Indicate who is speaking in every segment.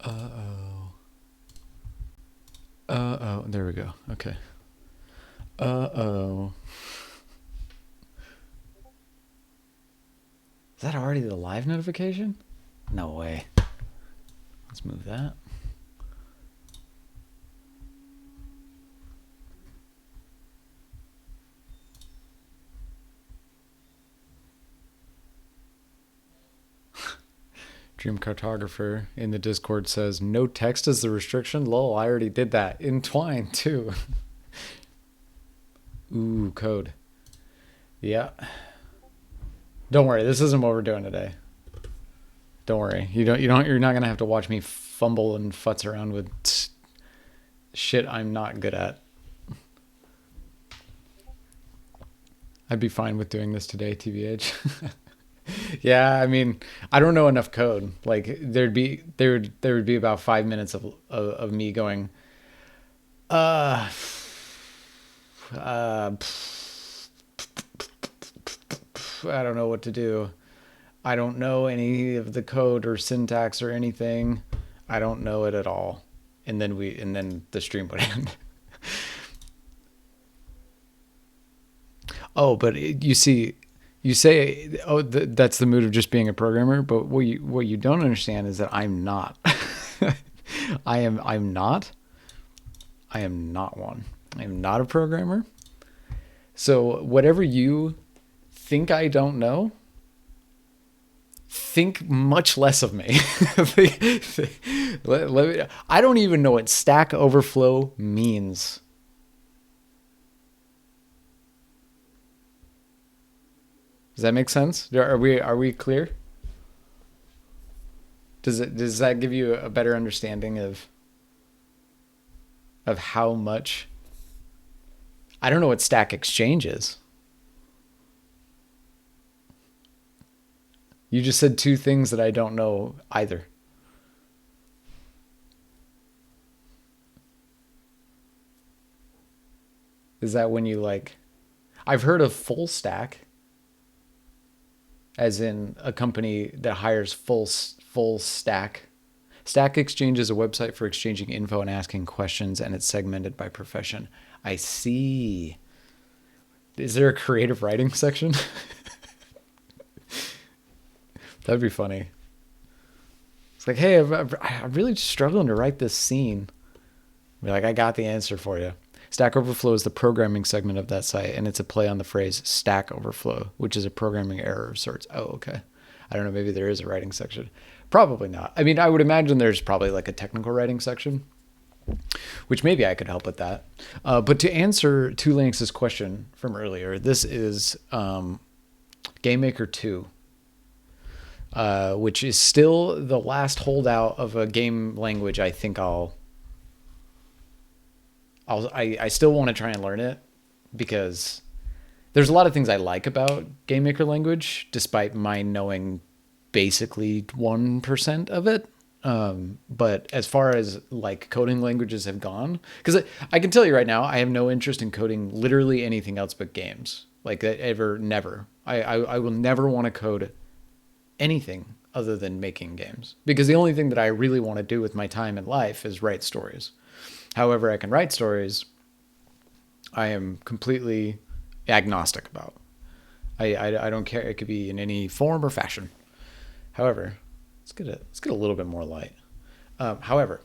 Speaker 1: Uh-oh. Uh-oh. There we go. Okay. Uh-oh. Is that already the live notification? No way. Let's move that. Dream Cartographer in the Discord says, no text is the restriction? Lol, I already did that. In Twine, too. Ooh, code. Yeah. Don't worry, this isn't what we're doing today. Don't worry. You're not gonna have to watch me fumble and futz around with shit I'm not good at. I'd be fine with doing this today, TBH. Yeah, I mean, I don't know enough code. Like there would be about 5 minutes of me going, uh, uh, I don't know what to do. I don't know any of the code or syntax or anything. I don't know it at all. And then the stream would end. Oh, but you see, you say, oh, that's the mood of just being a programmer. But what you don't understand is that I'm not. I'm not. I am not one. I am not a programmer. So whatever you think I don't know, think much less of me. I don't even know what Stack Overflow means. Does that make sense? Are we clear? Does that give you a better understanding of how much? I don't know what Stack Exchange is. You just said two things that I don't know either. Is that when you like? I've heard of full stack, as in a company that hires full stack. Stack Exchange is a website for exchanging info and asking questions, and it's segmented by profession. I see. Is there a creative writing section? That'd be funny. It's like, hey, I'm really struggling to write this scene. Be like, I got the answer for you. Stack Overflow is the programming segment of that site, and it's a play on the phrase Stack Overflow, which is a programming error of sorts. Oh, okay. I don't know. Maybe there is a writing section. Probably not. I mean, I would imagine there's probably like a technical writing section, which maybe I could help with that. But to answer Tulanx's question from earlier, this is Game Maker 2. Which is still the last holdout of a game language. I think I still want to try and learn it because there's a lot of things I like about Game Maker language, despite my knowing basically 1% of it. But as far as like coding languages have gone, because I can tell you right now, I have no interest in coding literally anything else but games. Like ever, never. I will never want to code anything other than making games, because the only thing that I really want to do with my time in life is write stories. However I can write stories, I am completely agnostic about. I don't care. It could be in any form or fashion. However, let's get a little bit more light. However,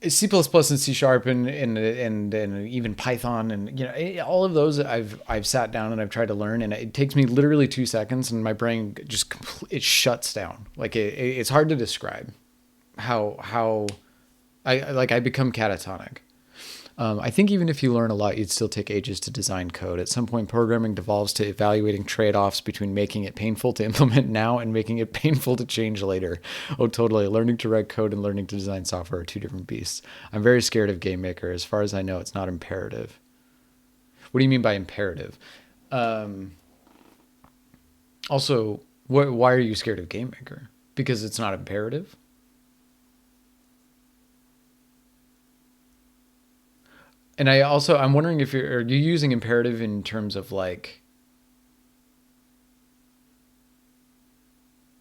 Speaker 1: C++ and C Sharp and even Python, and all of those I've sat down and I've tried to learn, and it takes me literally 2 seconds and my brain just it shuts down. Like it's hard to describe how I become catatonic. I think even if you learn a lot, you'd still take ages to design code. At some point, programming devolves to evaluating trade-offs between making it painful to implement now and making it painful to change later. Oh, totally. Learning to write code and learning to design software are two different beasts. I'm very scared of Game Maker. As far as I know, it's not imperative. What do you mean by imperative? Also, why are you scared of Game Maker? Because it's not imperative? And I'm wondering if are you using imperative in terms of like,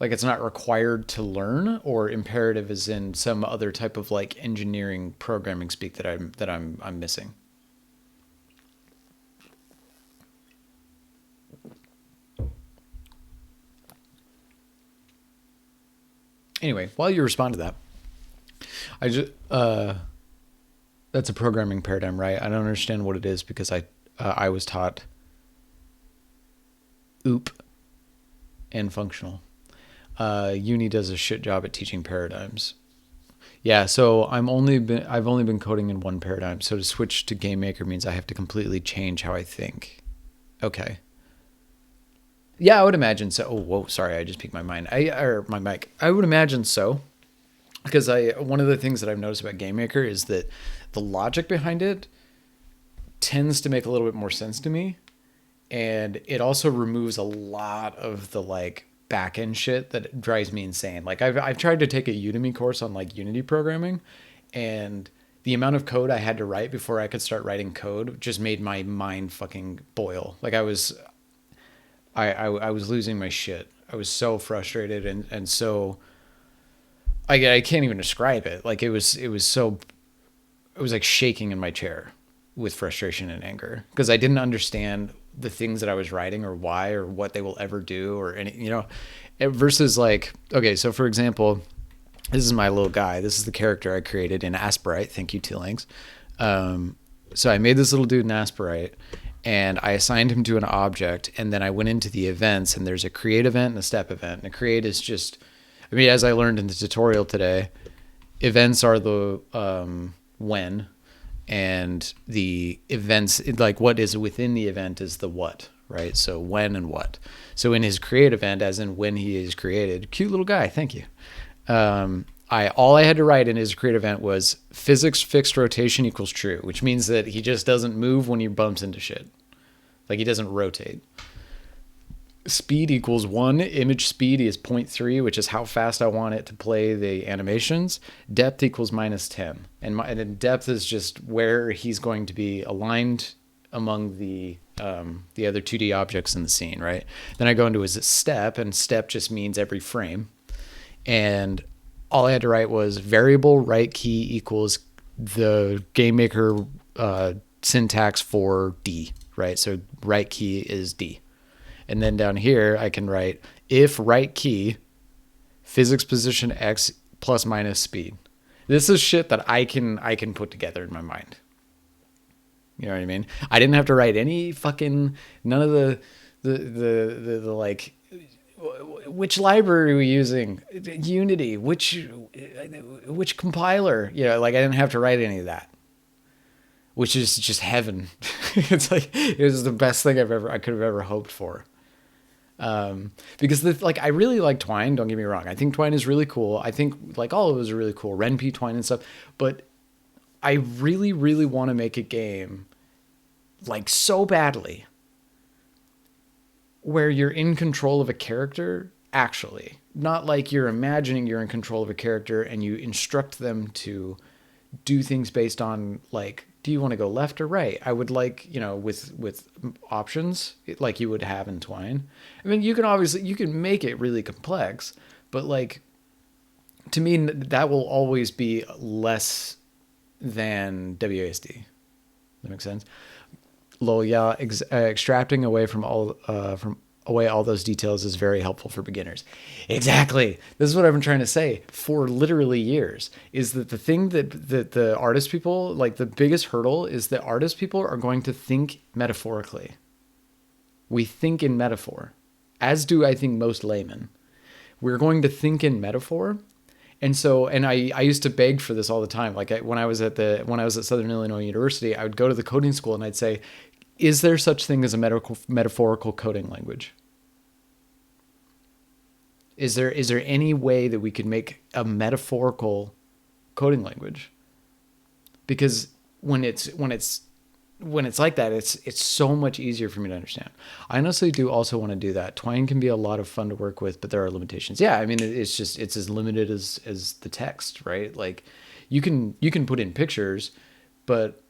Speaker 1: Like it's not required to learn, or imperative is in some other type of like engineering programming speak that I'm missing. Anyway, while you respond to that, I just that's a programming paradigm, right? I don't understand what it is because I was taught OOP and functional. Uni does a shit job at teaching paradigms. Yeah, so I've only been coding in one paradigm. So to switch to Game Maker means I have to completely change how I think. Okay. Yeah, I would imagine so. Oh, whoa, sorry, I just peeked my mind. Or my mic. I would imagine so, because one of the things that I've noticed about Game Maker is that the logic behind it tends to make a little bit more sense to me, and it also removes a lot of the like back end shit that drives me insane. Like I've tried to take a Udemy course on like Unity programming, and the amount of code I had to write before I could start writing code just made my mind fucking boil. Like I was losing my shit. I was so frustrated and so I can't even describe it. Like it was like shaking in my chair with frustration and anger because I didn't understand the things that I was writing or why or what they will ever do or any, versus like, okay, so for example, this is my little guy. This is the character I created in Asperite. Thank you, T-Langs. So I made this little dude in Asperite and I assigned him to an object, and then I went into the events, and there's a create event and a step event. And a create is just, I mean, as I learned in the tutorial today, events are the when, and the events, like what is within the event is the what, right? So when and what. So in his create event, as in when he is created, cute little guy, thank you. All I had to write in his create event was physics fixed rotation equals true, which means that he just doesn't move when he bumps into shit. Like he doesn't rotate. Speed equals 1. Image speed is 0.3, which is how fast I want it to play the animations. Depth equals -10. And depth is just where he's going to be aligned among the other 2D objects in the scene, right? Then I go into his step, and step just means every frame. And all I had to write was variable right key equals the Game Maker syntax for D, right? So right key is D. And then down here, I can write if right key physics position X plus minus speed. This is shit that I can put together in my mind. You know what I mean? I didn't have to write any fucking, none of the like, which library are we using? Unity, which compiler? Like I didn't have to write any of that, which is just heaven. It's like, it was the best thing I could have ever hoped for. Because I really like Twine. Don't get me wrong. I think Twine is really cool. I think like all of those are really cool. RenP, Twine and stuff. But I really, really want to make a game like so badly where you're in control of a character, actually. Not like you're imagining you're in control of a character and you instruct them to do things based on like, do you want to go left or right? I would like, with options like you would have in Twine. I mean, you can make it really complex, but like, to me, that will always be less than WASD. That makes sense? Lol, yeah, extracting away all those details is very helpful for beginners. Exactly. This is what I've been trying to say for literally years, is that the thing that the artist people, like the biggest hurdle is that artist people are going to think metaphorically. We think in metaphor, as do I think most laymen. We're going to think in metaphor. And so, and I used to beg for this all the time. Like when I was at Southern Illinois University, I would go to the coding school and I'd say, is there such thing as a metaphorical coding language? Is there any way that we could make a metaphorical coding language? Because when it's like that, it's so much easier for me to understand. I honestly do also want to do that. Twine can be a lot of fun to work with, but there are limitations. Yeah, I mean, it's as limited as the text, right? Like you can put in pictures, but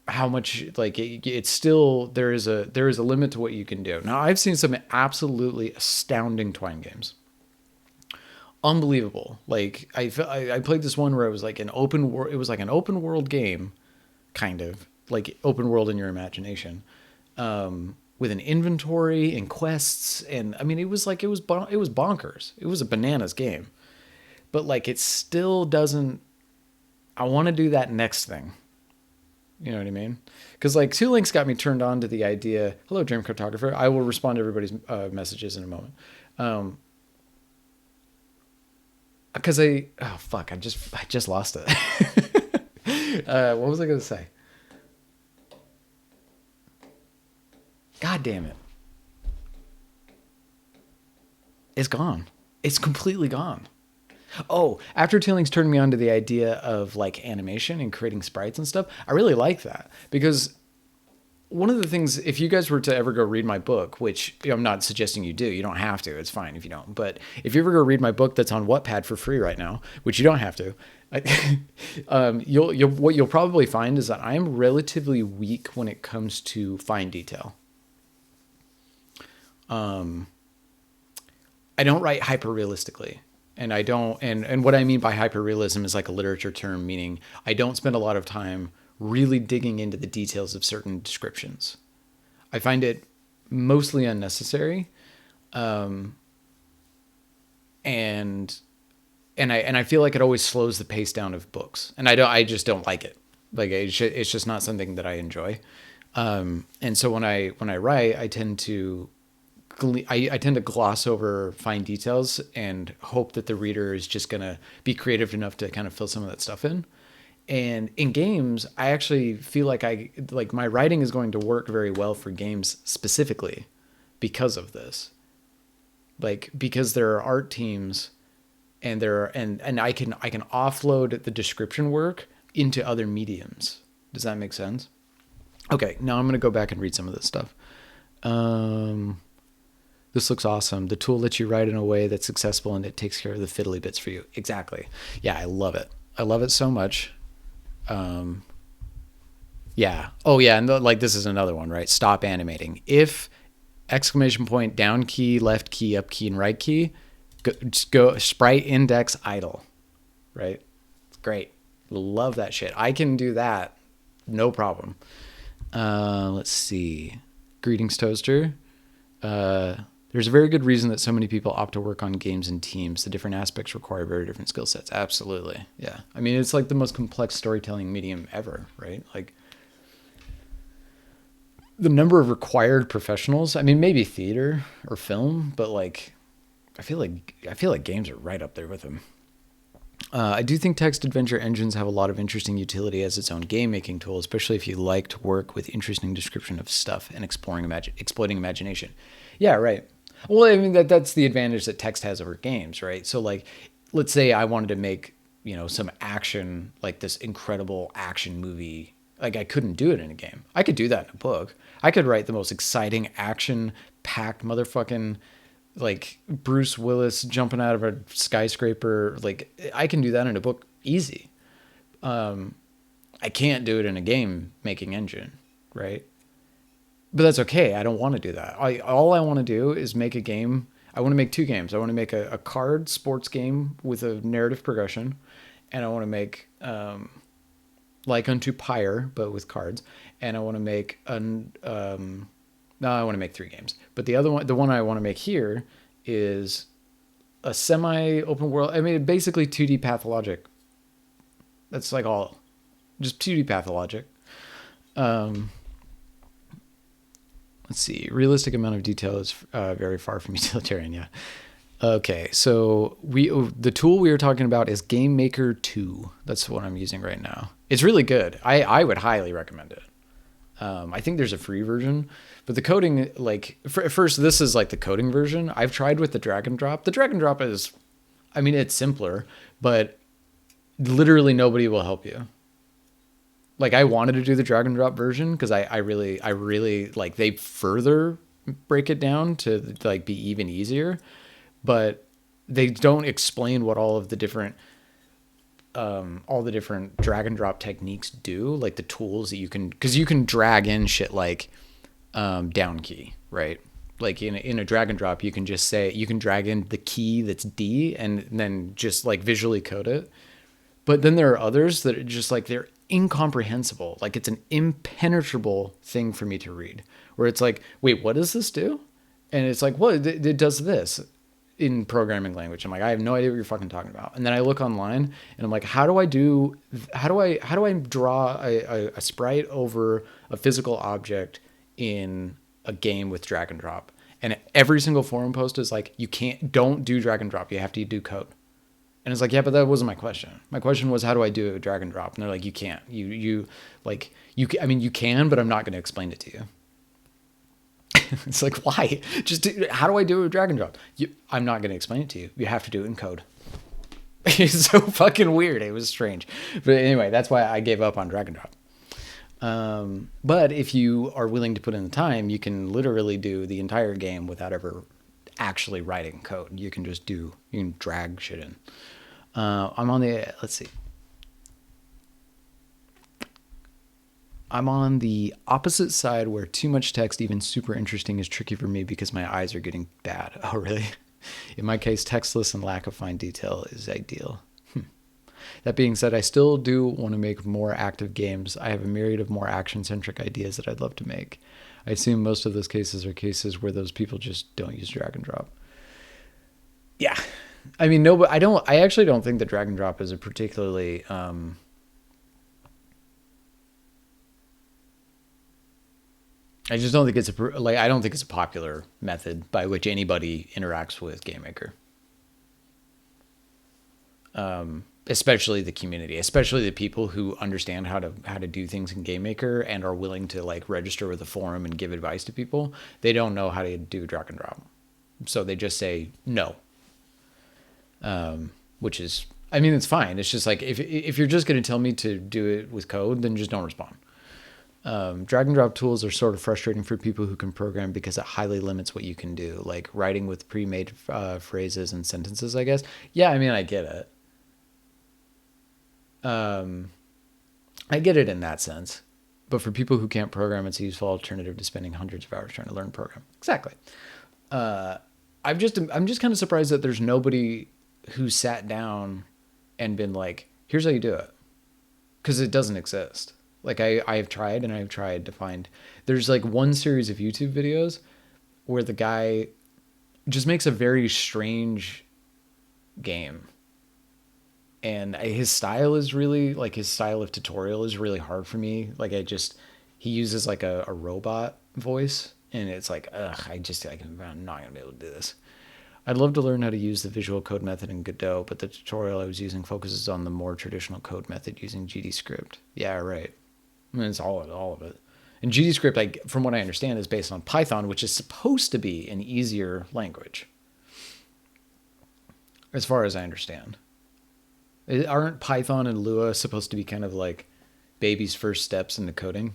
Speaker 1: how much, like it's still, there is a limit to what you can do. Now I've seen some absolutely astounding Twine games. unbelievable. Like I played this one where it was like an open world. It was like an open world game, kind of like open world in your imagination, with an inventory and quests. And I mean, it was like it was bonkers. It was a bananas game, but like it still doesn't. I want to do that next thing. You know what I mean? Because like Two Links got me turned on to the idea. Hello, Dream Cartographer. I will respond to everybody's messages in a moment. Because I just lost it. What was I gonna say? God damn it! It's gone. It's completely gone. Oh, after Two Links turned me on to the idea of like animation and creating sprites and stuff, I really like that because one of the things, if you guys were to ever go read my book, which I'm not suggesting you do, you don't have to, it's fine if you don't, but if you ever go read my book that's on Wattpad for free right now, which you don't have to, what you'll probably find is that I'm relatively weak when it comes to fine detail. I don't write hyper realistically. And I don't, and what I mean by hyperrealism is like a literature term, meaning I don't spend a lot of time really digging into the details of certain descriptions. I find it mostly unnecessary. And I feel like it always slows the pace down of books. And I just don't like it. Like it's just not something that I enjoy. And so when I write, I tend to gloss over fine details and hope that the reader is just going to be creative enough to kind of fill some of that stuff in. And in games, I actually feel like my writing is going to work very well for games specifically because of this. Like, because there are art teams and I can offload the description work into other mediums. Does that make sense? Okay. Now I'm going to go back and read some of this stuff. This looks awesome. The tool lets you write in a way that's successful and it takes care of the fiddly bits for you. Exactly. Yeah, I love it. I love it so much. Yeah. Oh yeah. And like, this is another one, right? Stop animating. If exclamation point, down key, left key, up key, and right key, just go sprite index idle, right? It's great. Love that shit. I can do that. No problem. Let's see. Greetings, Toaster. There's a very good reason that so many people opt to work on games in teams. The different aspects require very different skill sets. Absolutely. Yeah. I mean, it's like the most complex storytelling medium ever, right? Like the number of required professionals, I mean, maybe theater or film, but like, I feel like games are right up there with them. I do think text adventure engines have a lot of interesting utility as its own game making tool, especially if you like to work with interesting description of stuff and exploiting imagination. Yeah, right. Well, I mean, that's the advantage that text has over games, right? So like, let's say I wanted to make, some action, like this incredible action movie. Like I couldn't do it in a game. I could do that in a book. I could write the most exciting action packed motherfucking like Bruce Willis jumping out of a skyscraper. Like I can do that in a book easy. I can't do it in a game making engine, right? But that's okay. I don't want to do that. All I want to do is make a game. I want to make two games. I want to make a card sports game with a narrative progression. And I want to make like unto Pyre, but with cards. And I want to make I want to make three games. But the one I want to make here is a semi-open world. I mean, basically 2D pathologic. That's like all. Just 2D pathologic. Let's see. Realistic amount of detail is very far from utilitarian. Yeah. Okay. So the tool we were talking about is Game Maker 2. That's what I'm using right now. It's really good. I would highly recommend it. I think there's a free version, but the coding, like first, this is like the coding version. I've tried with the drag and drop. The drag and drop is, I mean, it's simpler, but literally nobody will help you. Like I wanted to do the drag and drop version because I really like they further break it down to like be even easier, but they don't explain what all the different drag and drop techniques do, like the tools that you can, because you can drag in shit like down key, right? Like in a drag and drop, you can just say, you can drag in the key that's D and then just like visually code it. But then there are others that are just like, they're incomprehensible. Like it's an impenetrable thing for me to read, where it's like, wait, what does this do? And it's like, well, it does this in programming language. I'm like, I have no idea what you're fucking talking about. And then I look online and I'm like, how do I draw a sprite over a physical object in a game with drag and drop? And every single forum post is like, don't do drag and drop. You have to do code. And it's like, yeah, but that wasn't my question. My question was, how do I do a drag and drop? And they're like, you can't. I mean, you can, but I'm not going to explain it to you. It's like, why? How do I do a drag and drop? I'm not going to explain it to you. You have to do it in code. It's so fucking weird. It was strange. But anyway, that's why I gave up on drag and drop. But if you are willing to put in the time, you can literally do the entire game without ever actually writing code. You can drag shit in. I'm on the opposite side where too much text, even super interesting, is tricky for me because my eyes are getting bad. Oh, really? In my case, textless and lack of fine detail is ideal. That being said, I still do want to make more active games. I have a myriad of more action-centric ideas that I'd love to make. I assume most of those cases are cases where those people just don't use drag and drop. Yeah. I mean, no, but I actually don't think that drag and drop is a particularly, I just don't think I don't think it's a popular method by which anybody interacts with GameMaker. Especially the community, especially the people who understand how to do things in GameMaker and are willing to like register with the forum and give advice to people. They don't know how to do drag and drop. So they just say no. Which is, I mean, it's fine. It's just like, if you're just going to tell me to do it with code, then just don't respond. Drag and drop tools are sort of frustrating for people who can program because it highly limits what you can do, like writing with pre-made phrases and sentences, I guess. Yeah, I mean, I get it. I get it in that sense. But for people who can't program, it's a useful alternative to spending hundreds of hours trying to learn program. Exactly. I'm just kind of surprised that there's nobody who sat down and been like, here's how you do it. Because it doesn't exist. Like I've tried to find, there's like one series of YouTube videos where the guy just makes a very strange game. And his style is really, like his style of tutorial is really hard for me. Like he uses like a robot voice and it's like, I'm not gonna be able to do this. I'd love to learn how to use the visual code method in Godot, but the tutorial I was using focuses on the more traditional code method using GDScript. Yeah, right. I mean, it's all of it. And GDScript, from what I understand, is based on Python, which is supposed to be an easier language. As far as I understand. Aren't Python and Lua supposed to be kind of like baby's first steps into coding?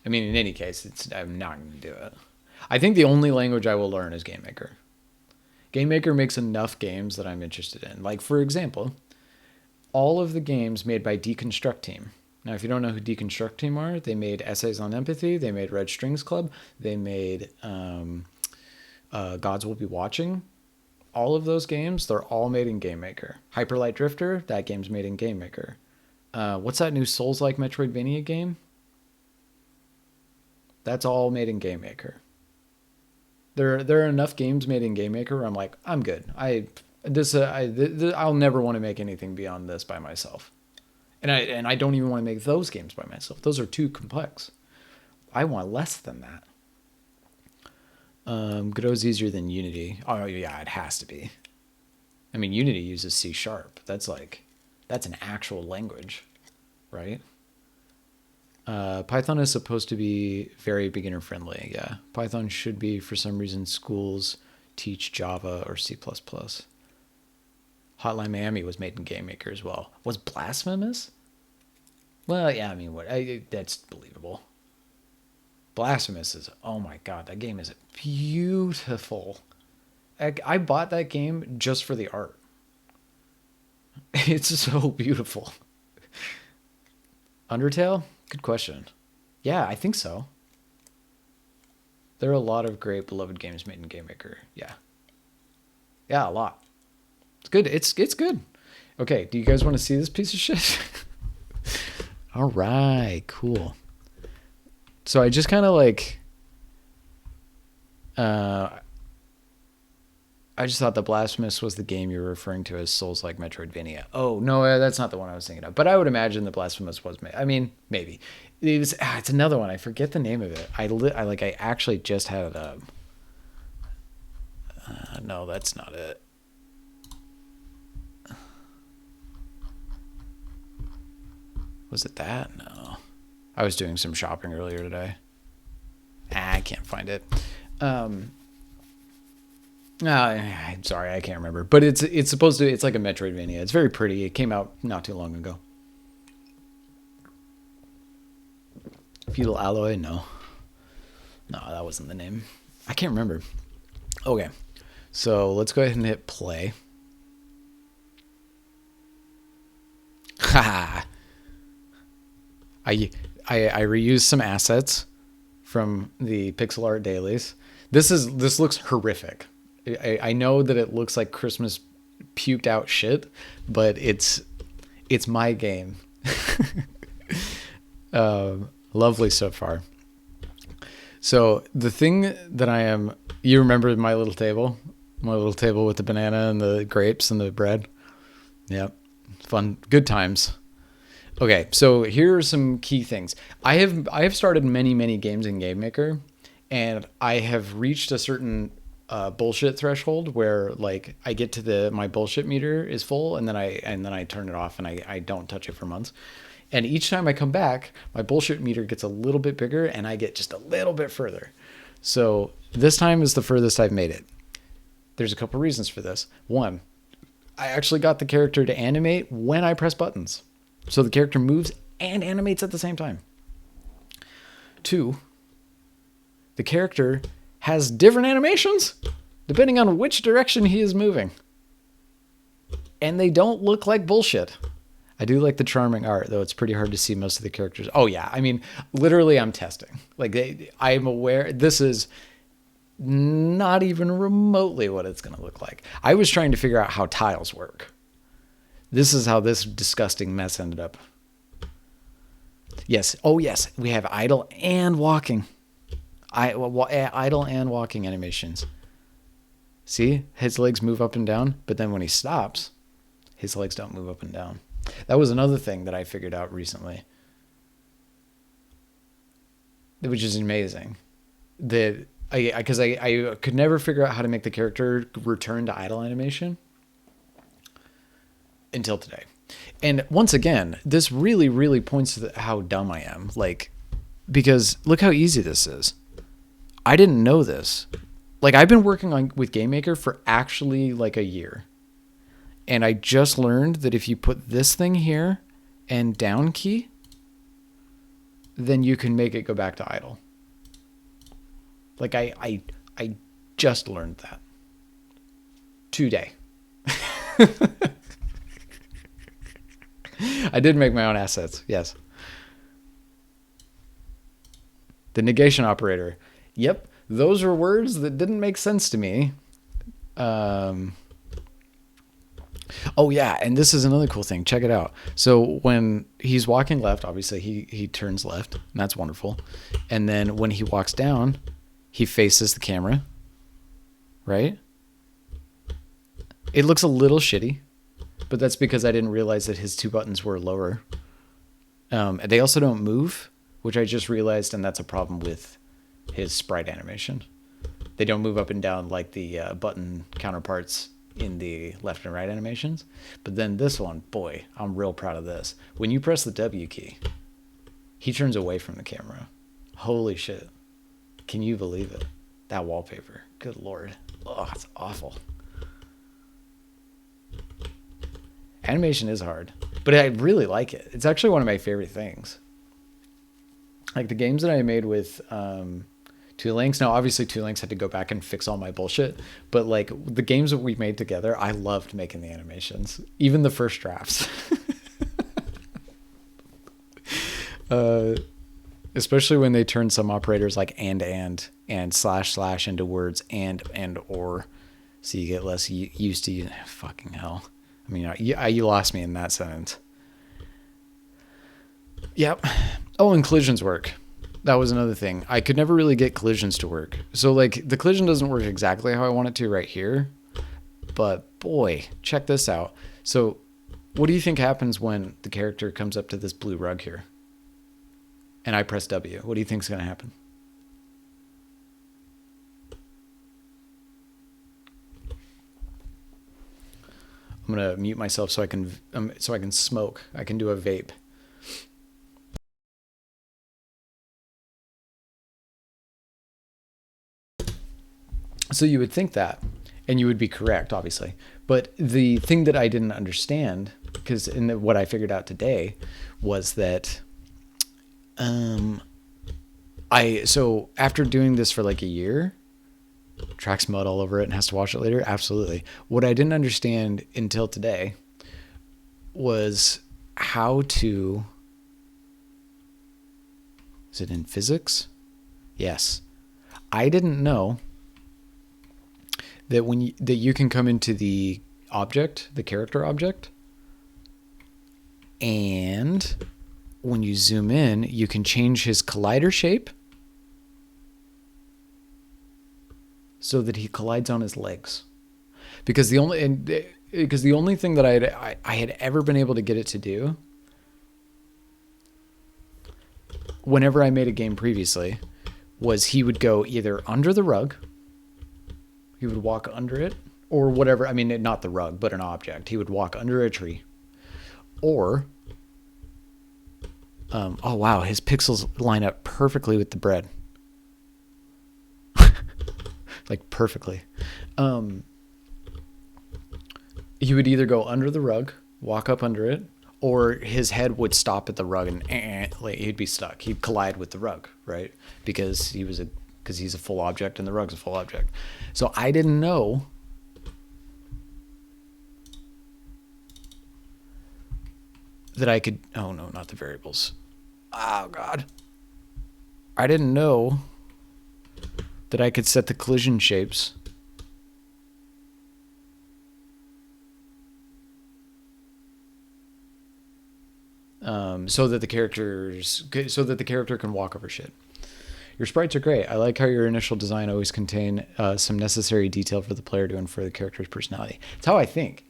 Speaker 1: I mean, in any case, I'm not going to do it. I think the only language I will learn is GameMaker. GameMaker makes enough games that I'm interested in. Like, for example, all of the games made by Deconstruct Team. Now, if you don't know who Deconstruct Team are, they made Essays on Empathy, they made Red Strings Club, they made Gods Will Be Watching. All of those games, they're all made in GameMaker. Hyper Light Drifter, that game's made in GameMaker. What's that new Souls-like Metroidvania game? That's all made in GameMaker. There are enough games made in GameMaker where I'm like, I'm good. I'll never want to make anything beyond this by myself. And I don't even want to make those games by myself. Those are too complex. I want less than that. Godot's easier than Unity. Oh yeah, it has to be. I mean, Unity uses C#. That's an actual language, right? Python is supposed to be very beginner friendly. Yeah. Python should be, for some reason, schools teach Java or C++. Hotline Miami was made in GameMaker as well. Was Blasphemous? Well, yeah, I mean, that's believable. Blasphemous is, oh my God, that game is beautiful. I bought that game just for the art. It's so beautiful. Undertale? Good question. Yeah, I think so. There are a lot of great beloved games made in Game Maker. Yeah. Yeah, a lot. It's good. It's good. Okay, do you guys want to see this piece of shit? All right, cool. So I just kind of like I just thought the Blasphemous was the game you were referring to as Souls-like Metroidvania. Oh, no, that's not the one I was thinking of. But I would imagine the Blasphemous was, I mean, maybe. It's another one. I forget the name of it. I actually just had it up. No, that's not it. Was it that? No. I was doing some shopping earlier today. I can't find it. I'm sorry, I can't remember. But it's supposed to. It's like a Metroidvania. It's very pretty. It came out not too long ago. Feudal Alloy? No, that wasn't the name. I can't remember. Okay, so let's go ahead and hit play. Ha! I reused some assets from the pixel art dailies. This looks horrific. I know that it looks like Christmas puked out shit, but it's my game. Lovely so far. So the thing that you remember my little table with the banana and the grapes and the bread? Yep. Fun, good times. Okay, so here are some key things. I have started many games in Game Maker, and I have reached a certain bullshit threshold where like I get to my bullshit meter is full, and then I turn it off and I don't touch it for months. And each time I come back, my bullshit meter gets a little bit bigger, and I get just a little bit further. So this time is the furthest I've made it. There's a couple reasons for this. One, I actually got the character to animate when I press buttons. So the character moves and animates at the same time. Two, the character has different animations depending on which direction he is moving. And they don't look like bullshit. I do like the charming art, though it's pretty hard to see most of the characters. Oh, yeah. I mean, literally, I'm testing. Like, I'm aware this is not even remotely what it's going to look like. I was trying to figure out how tiles work. This is how this disgusting mess ended up. Yes. Oh, yes. We have idle and walking. Idle and walking animations. See? His legs move up and down, but then when he stops, his legs don't move up and down. That was another thing that I figured out recently, which is amazing. Because I could never figure out how to make the character return to idle animation until today. And once again, this really points to how dumb I am. Like, because look how easy this is. I didn't know this. Like, I've been working with Game Maker for actually like a year. And I just learned that if you put this thing here and down key, then you can make it go back to idle. Like, I just learned that today. I did make my own assets, yes. The negation operator. Yep, those were words that didn't make sense to me. Oh, yeah, and this is another cool thing. Check it out. So when he's walking left, obviously he turns left, and that's wonderful. And then when he walks down, he faces the camera, right? It looks a little shitty, but that's because I didn't realize that his two buttons were lower. They also don't move, which I just realized, and that's a problem with his sprite animation. They don't move up and down like the button counterparts in the left and right animations. But then this one, boy, I'm real proud of this. When you press the W key, he turns away from the camera. Holy shit. Can you believe it? That wallpaper. Good Lord. Oh, it's awful. Animation is hard, but I really like it. It's actually one of my favorite things. Like the games that I made with Two Links. Now, obviously, Two Links had to go back and fix all my bullshit, but like the games that we made together, I loved making the animations, even the first drafts. uh, especially when they turn some operators like and slash into words and or, so you get less used to fucking hell. I mean, you lost me in that sentence. Yep. Oh, and collisions work. That was another thing. I could never really get collisions to work. So like the collision doesn't work exactly how I want it to right here, but boy, check this out. So what do you think happens when the character comes up to this blue rug here and I press W? What do you think is going to happen? I'm going to mute myself so I can smoke. I can do a vape. So you would think that, and you would be correct, obviously. But the thing that I didn't understand, because what I figured out today, was that, so after doing this for like a year, tracks mud all over it and has to wash it later. Absolutely. What I didn't understand until today was how to, is it in physics? Yes. I didn't know that that you can come into the object, the character object, and when you zoom in, you can change his collider shape so that he collides on his legs. Because the only thing that I had ever been able to get it to do, whenever I made a game previously, was he would go either under the rug. He would walk under it, or whatever. I mean, not the rug, but an object. He would walk under a tree. Or, oh wow, his pixels line up perfectly with the bread. Like perfectly. He would either go under the rug, walk up under it, or his head would stop at the rug and like he'd be stuck. He'd collide with the rug, right? Because he's a full object and the rug's a full object. So I didn't know that I could, oh no, not the variables. Oh God. I didn't know that I could set the collision shapes so that the character can walk over shit. Your sprites are great. I like how your initial design always contain some necessary detail for the player to infer the character's personality. It's how I think.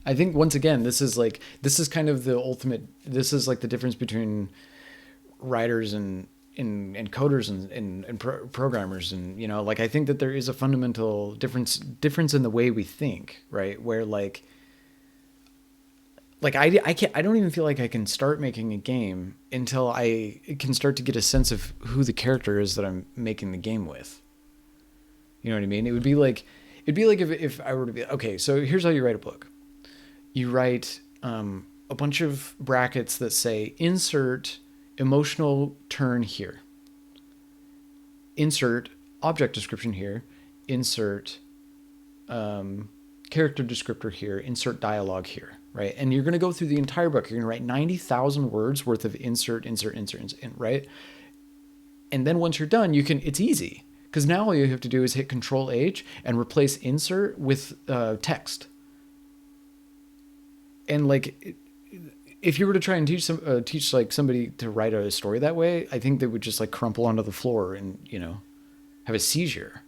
Speaker 1: I think once again, this is kind of the ultimate. This is like the difference between writers and coders and programmers, and like I think that there is a fundamental difference in the way we think, right? Where like I don't even feel like I can start making a game until I can start to get a sense of who the character is that I'm making the game with. You know what I mean? It'd be like if I were to be, okay, so here's how you write a book. You write a bunch of brackets that say insert emotional turn here. Insert object description here. Insert character descriptor here. Insert dialogue here. Right? And you're going to go through the entire book. You're going to write 90,000 words worth of insert, right? And then once you're done, it's easy. Because now all you have to do is hit Control H and replace insert with text. And like, if you were to try and teach like somebody to write a story that way, I think they would just like crumple onto the floor and, have a seizure.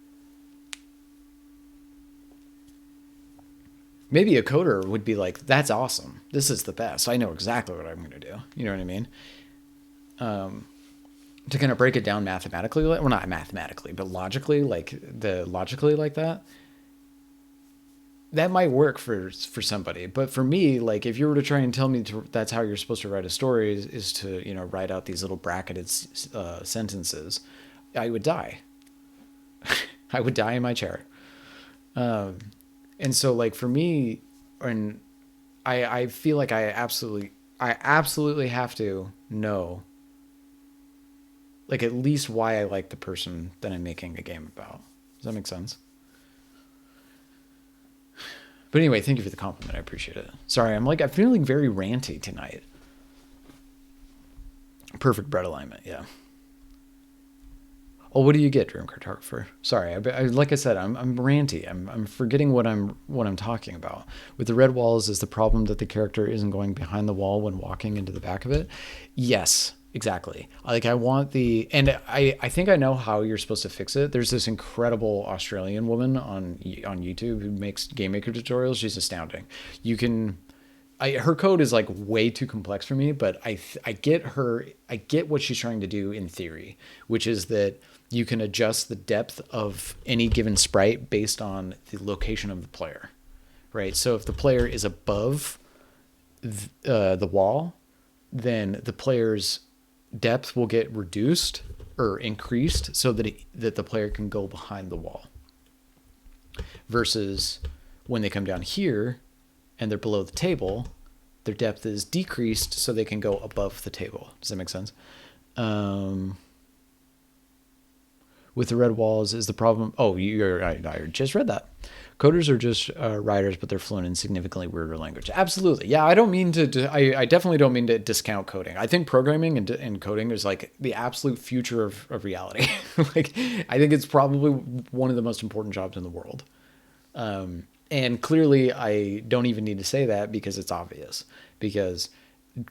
Speaker 1: Maybe a coder would be like, that's awesome. This is the best. I know exactly what I'm going to do. You know what I mean? To kind of break it down mathematically, well, not mathematically, but logically like that. That might work for somebody. But for me, like if you were to try and tell me that's how you're supposed to write a story is to, write out these little bracketed sentences, I would die. I would die in my chair. And so like for me, and I feel like I absolutely have to know like at least why I like the person that I'm making a game about. Does that make sense? But anyway, thank you for the compliment. I appreciate it. Sorry, I'm feeling very ranty tonight. Perfect bread alignment. Yeah. Oh, what do you get, Dream Cartographer? Sorry, like I said, I'm ranty. I'm forgetting what I'm talking about. With the red walls, is the problem that the character isn't going behind the wall when walking into the back of it? Yes, exactly. Like I want and I think I know how you're supposed to fix it. There's this incredible Australian woman on YouTube who makes game maker tutorials. She's astounding. You can. Her code is like way too complex for me, but I get what she's trying to do in theory, which is that you can adjust the depth of any given sprite based on the location of the player, right? So if the player is above the wall, then the player's depth will get reduced or increased so that that the player can go behind the wall. Versus when they come down here and they're below the table, their depth is decreased so they can go above the table. Does that make sense? With the red walls is the problem. Oh, I just read that. Coders are just writers, but they're fluent in significantly weirder language. Absolutely. Yeah, I don't mean to, I definitely don't mean to discount coding. I think programming and coding is like the absolute future of reality. Like, I think it's probably one of the most important jobs in the world. And clearly I don't even need to say that because it's obvious, because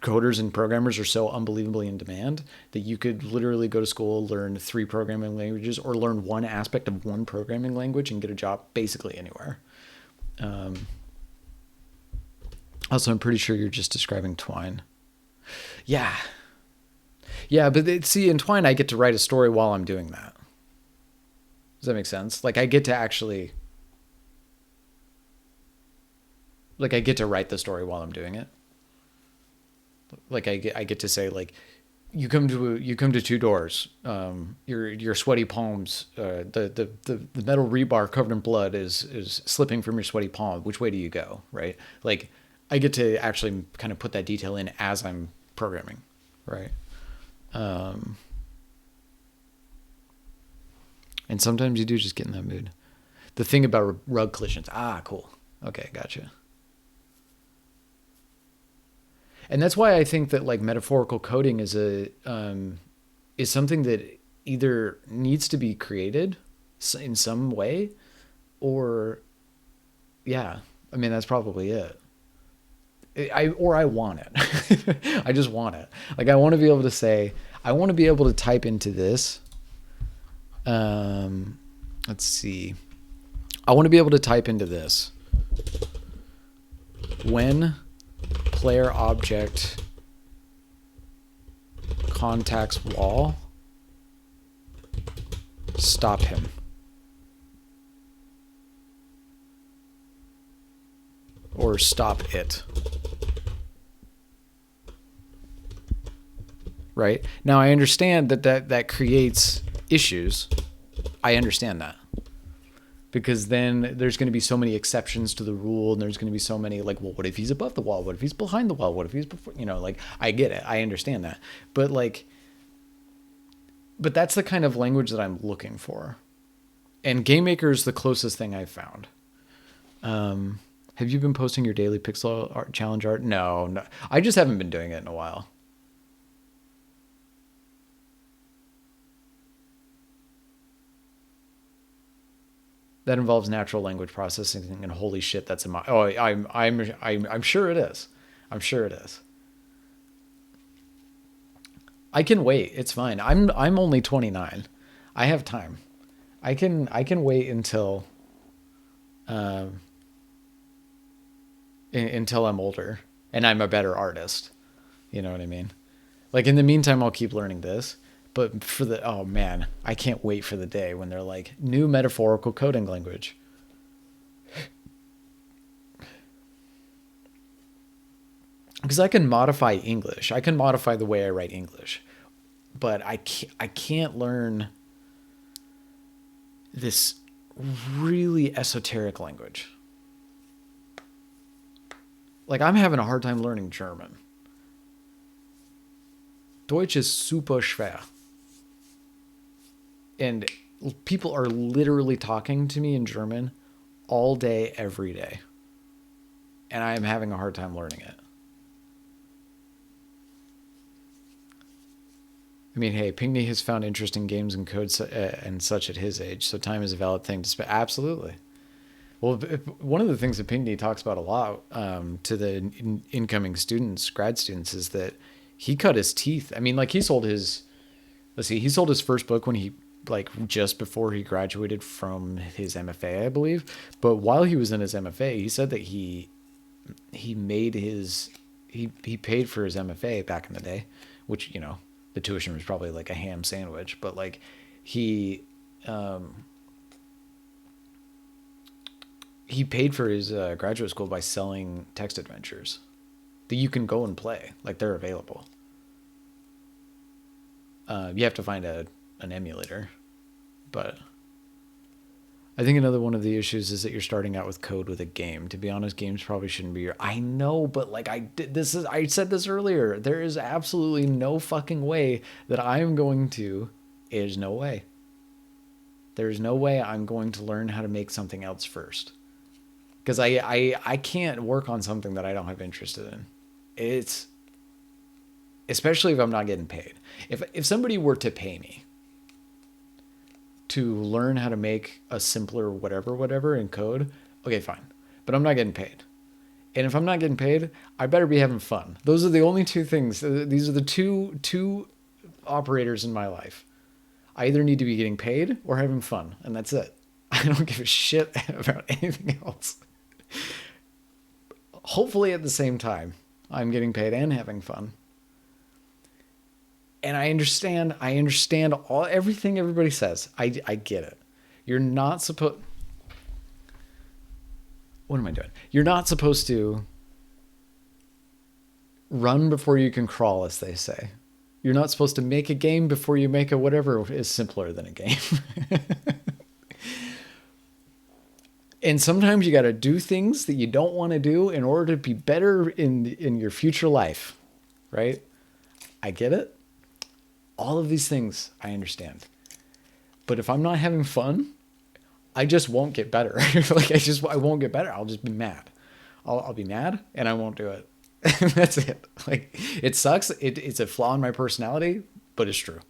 Speaker 1: coders and programmers are so unbelievably in demand that you could literally go to school, learn 3 programming languages, or learn one aspect of one programming language and get a job basically anywhere. Also, I'm pretty sure you're just describing Twine. Yeah. Yeah, but see, in Twine, I get to write a story while I'm doing that. Does that make sense? Like, I get to actually... Like, I get to write the story while I'm doing it. Like, I get to say, like, you come to 2 doors. Your sweaty palms, the metal rebar covered in blood is slipping from your sweaty palm. Which way do you go? Right? Like, I get to actually kind of put that detail in as I'm programming. Right? And sometimes you do just get in that mood. The thing about rug collisions. Ah, cool. Okay, gotcha. And that's why I think that like metaphorical coding is something that either needs to be created in some way, or yeah, I mean, that's probably it. I want it. I just want it. Like, I want to be able to say, I want to be able to type into this. Let's see. I want to be able to type into this. When player object contacts wall, stop him. Or stop it. Right? Now, I understand that creates issues. I understand that. Because then there's going to be so many exceptions to the rule, and there's going to be so many, like, well, what if he's above the wall? What if he's behind the wall? What if he's before, like, I get it. I understand that. But that's the kind of language that I'm looking for. And Game Maker is the closest thing I've found. Have you been posting your daily pixel art challenge art? No. I just haven't been doing it in a while. That involves natural language processing, and holy shit, that's in my... Oh, I'm sure it is. I'm sure it is. I can wait. It's fine. I'm only 29. I have time. I can wait until I'm older and I'm a better artist. You know what I mean? Like, in the meantime, I'll keep learning this. But oh man, I can't wait for the day when they're like, new metaphorical coding language. Because I can modify English. I can modify the way I write English. But I can't learn this really esoteric language. Like, I'm having a hard time learning German. Deutsch is super schwer. And people are literally talking to me in German all day, every day. And I am having a hard time learning it. I mean, hey, Pinkney has found interest in games and code and such at his age, so time is a valid thing to spend. Absolutely. Well, one of the things that Pinkney talks about a lot to the incoming students, grad students, is that he cut his teeth. I mean, like he sold his, he sold his first book when he, like just before he graduated from his MFA, I believe. But while he was in his MFA, he said that he made his, he paid for his MFA back in the day, which, you know, the tuition was probably like a ham sandwich, but like he paid for his graduate school by selling text adventures that you can go and play. Like they're available. You have to find an emulator, but I think another one of the issues is that you're starting out with code with a game. To be honest, games probably shouldn't be your, I know, but like I said this earlier, there is absolutely no fucking way that I am going to, there's no way I'm going to learn how to make something else first. Because I can't work on something that I don't have interest in. It's, especially if I'm not getting paid. If somebody were to pay me to learn how to make a simpler whatever in code, okay, fine. But I'm not getting paid. And if I'm not getting paid, I better be having fun. Those are the only two things. These are the two operators in my life. I either need to be getting paid or having fun, and that's it. I don't give a shit about anything else. Hopefully at the same time, I'm getting paid and having fun. And I understand everything everybody says. I get it. You're not supposed, what am I doing? You're not supposed to run before you can crawl, as they say. You're not supposed to make a game before you make a whatever is simpler than a game. And sometimes you got to do things that you don't want to do in order to be better in your future life, right? I get it. All of these things I understand. But if I'm not having fun, I just won't get better. Like I won't get better. I'll just be mad. I'll be mad and I won't do it. That's it. Like it sucks. It's a flaw in my personality, but it's true.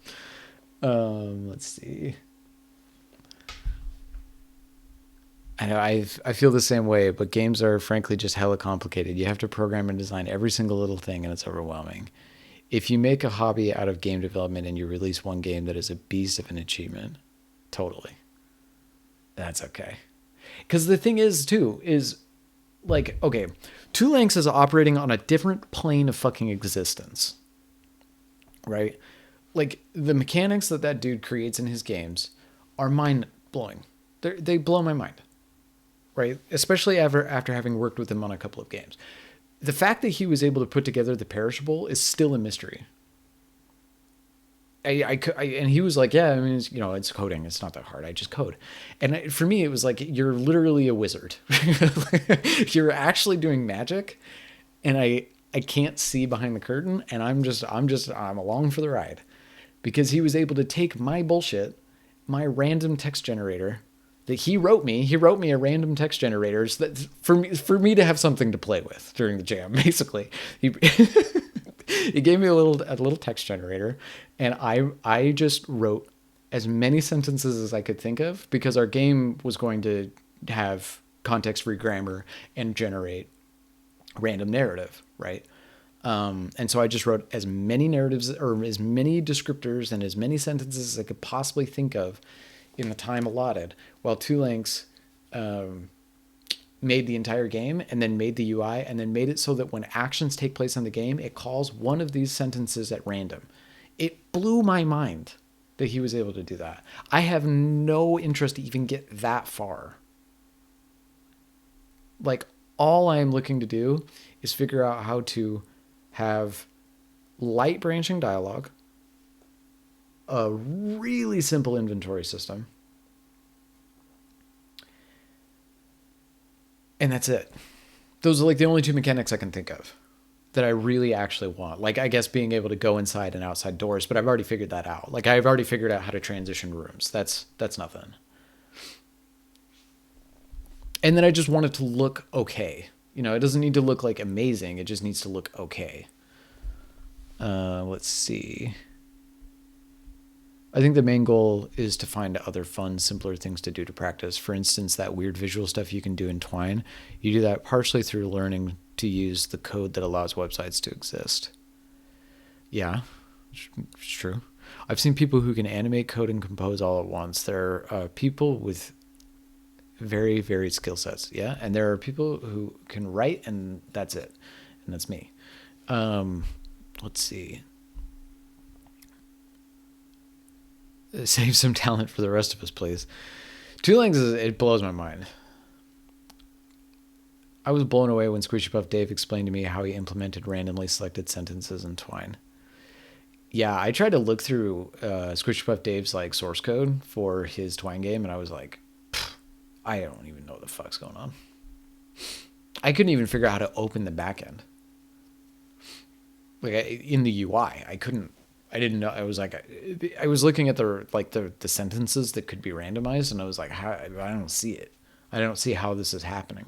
Speaker 1: Let's see. I know I feel the same way, but games are frankly just hella complicated. You have to program and design every single little thing, and it's overwhelming. If you make a hobby out of game development and you release one game that is a beast of an achievement, totally. That's okay. Because the thing is, too, is like, okay, Two Links is operating on a different plane of fucking existence, right? Like, the mechanics that dude creates in his games are mind-blowing. They blow my mind, right? Especially after having worked with him on a couple of games. The fact that he was able to put together the Perishable is still a mystery. And he was like, yeah, I mean, it's coding. It's not that hard. I just code. And for me, it was like, you're literally a wizard. You're actually doing magic. And I can't see behind the curtain. And I'm along for the ride. Because he was able to take my bullshit, my random text generator that he wrote me a random text generator that for me to have something to play with during the jam, basically. He gave me a little text generator, and I just wrote as many sentences as I could think of, because our game was going to have context-free grammar and generate random narrative, right? And so I just wrote as many narratives or as many descriptors and as many sentences as I could possibly think of in the time allotted, while Two Links made the entire game and then made the UI and then made it so that when actions take place in the game, it calls one of these sentences at random. It blew my mind that he was able to do that. I have no interest to even get that far. Like, all I am looking to do is figure out how to have light branching dialogue, a really simple inventory system, and that's it. Those are like the only two mechanics I can think of that I really actually want. Like, I guess being able to go inside and outside doors, but I've already figured that out. Like, I've already figured out how to transition rooms. That's nothing. And then I just want it to look okay. It doesn't need to look like amazing. It just needs to look okay. Let's see. I think the main goal is to find other fun, simpler things to do to practice. For instance, that weird visual stuff you can do in Twine, you do that partially through learning to use the code that allows websites to exist. Yeah, it's true. I've seen people who can animate, code, and compose all at once. There are people with very varied skill sets. Yeah, and there are people who can write, and that's it, and that's me. Let's see. Save some talent for the rest of us, please. Two Langs, it blows my mind. I was blown away when Squishy Puff Dave explained to me how he implemented randomly selected sentences in Twine. Yeah, I tried to look through Squishy Puff Dave's like source code for his Twine game, and I was like, I don't even know what the fuck's going on. I couldn't even figure out how to open the backend. Like in the UI, I couldn't. I didn't know. I was like, I was looking at the sentences that could be randomized, and I was like, I don't see it. I don't see how this is happening.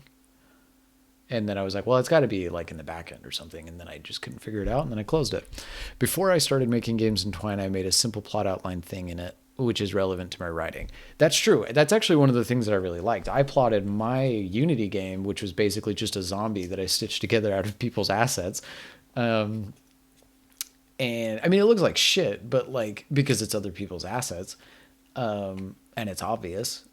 Speaker 1: And then I was like, well, it's got to be like in the back end or something. And then I just couldn't figure it out, and then I closed it. Before I started making games in Twine, I made a simple plot outline thing in it, which is relevant to my writing. That's true. That's actually one of the things that I really liked. I plotted my Unity game, which was basically just a zombie that I stitched together out of people's assets. And I mean, it looks like shit, but like, because it's other people's assets, and it's obvious.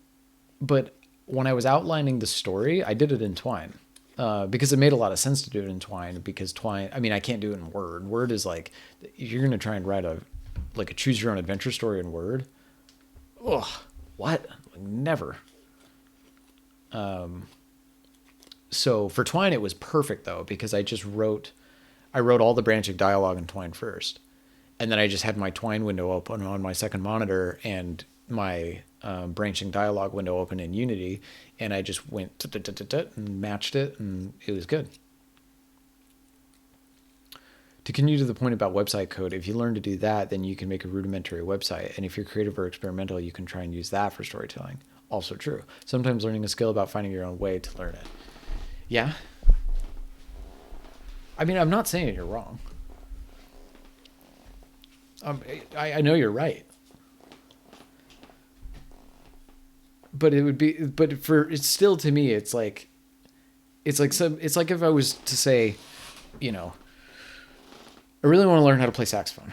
Speaker 1: But when I was outlining the story, I did it in Twine, because it made a lot of sense to do it in Twine, because Twine, I mean, I can't do it in Word. Word is like, you're going to try and write a choose your own adventure story in Word. Ugh, what? Like, never. So for Twine, it was perfect though, because I wrote all the branching dialogue in Twine first. And then I just had my Twine window open on my second monitor and my branching dialogue window open in Unity. And I just went and matched it, and it was good. To continue to the point about website code, if you learn to do that, then you can make a rudimentary website. And if you're creative or experimental, you can try and use that for storytelling. Also true. Sometimes learning a skill about finding your own way to learn it. Yeah. I mean, I'm not saying you're wrong. I know you're right. But it's still, to me, it's like if I was to say, you know, I really want to learn how to play saxophone.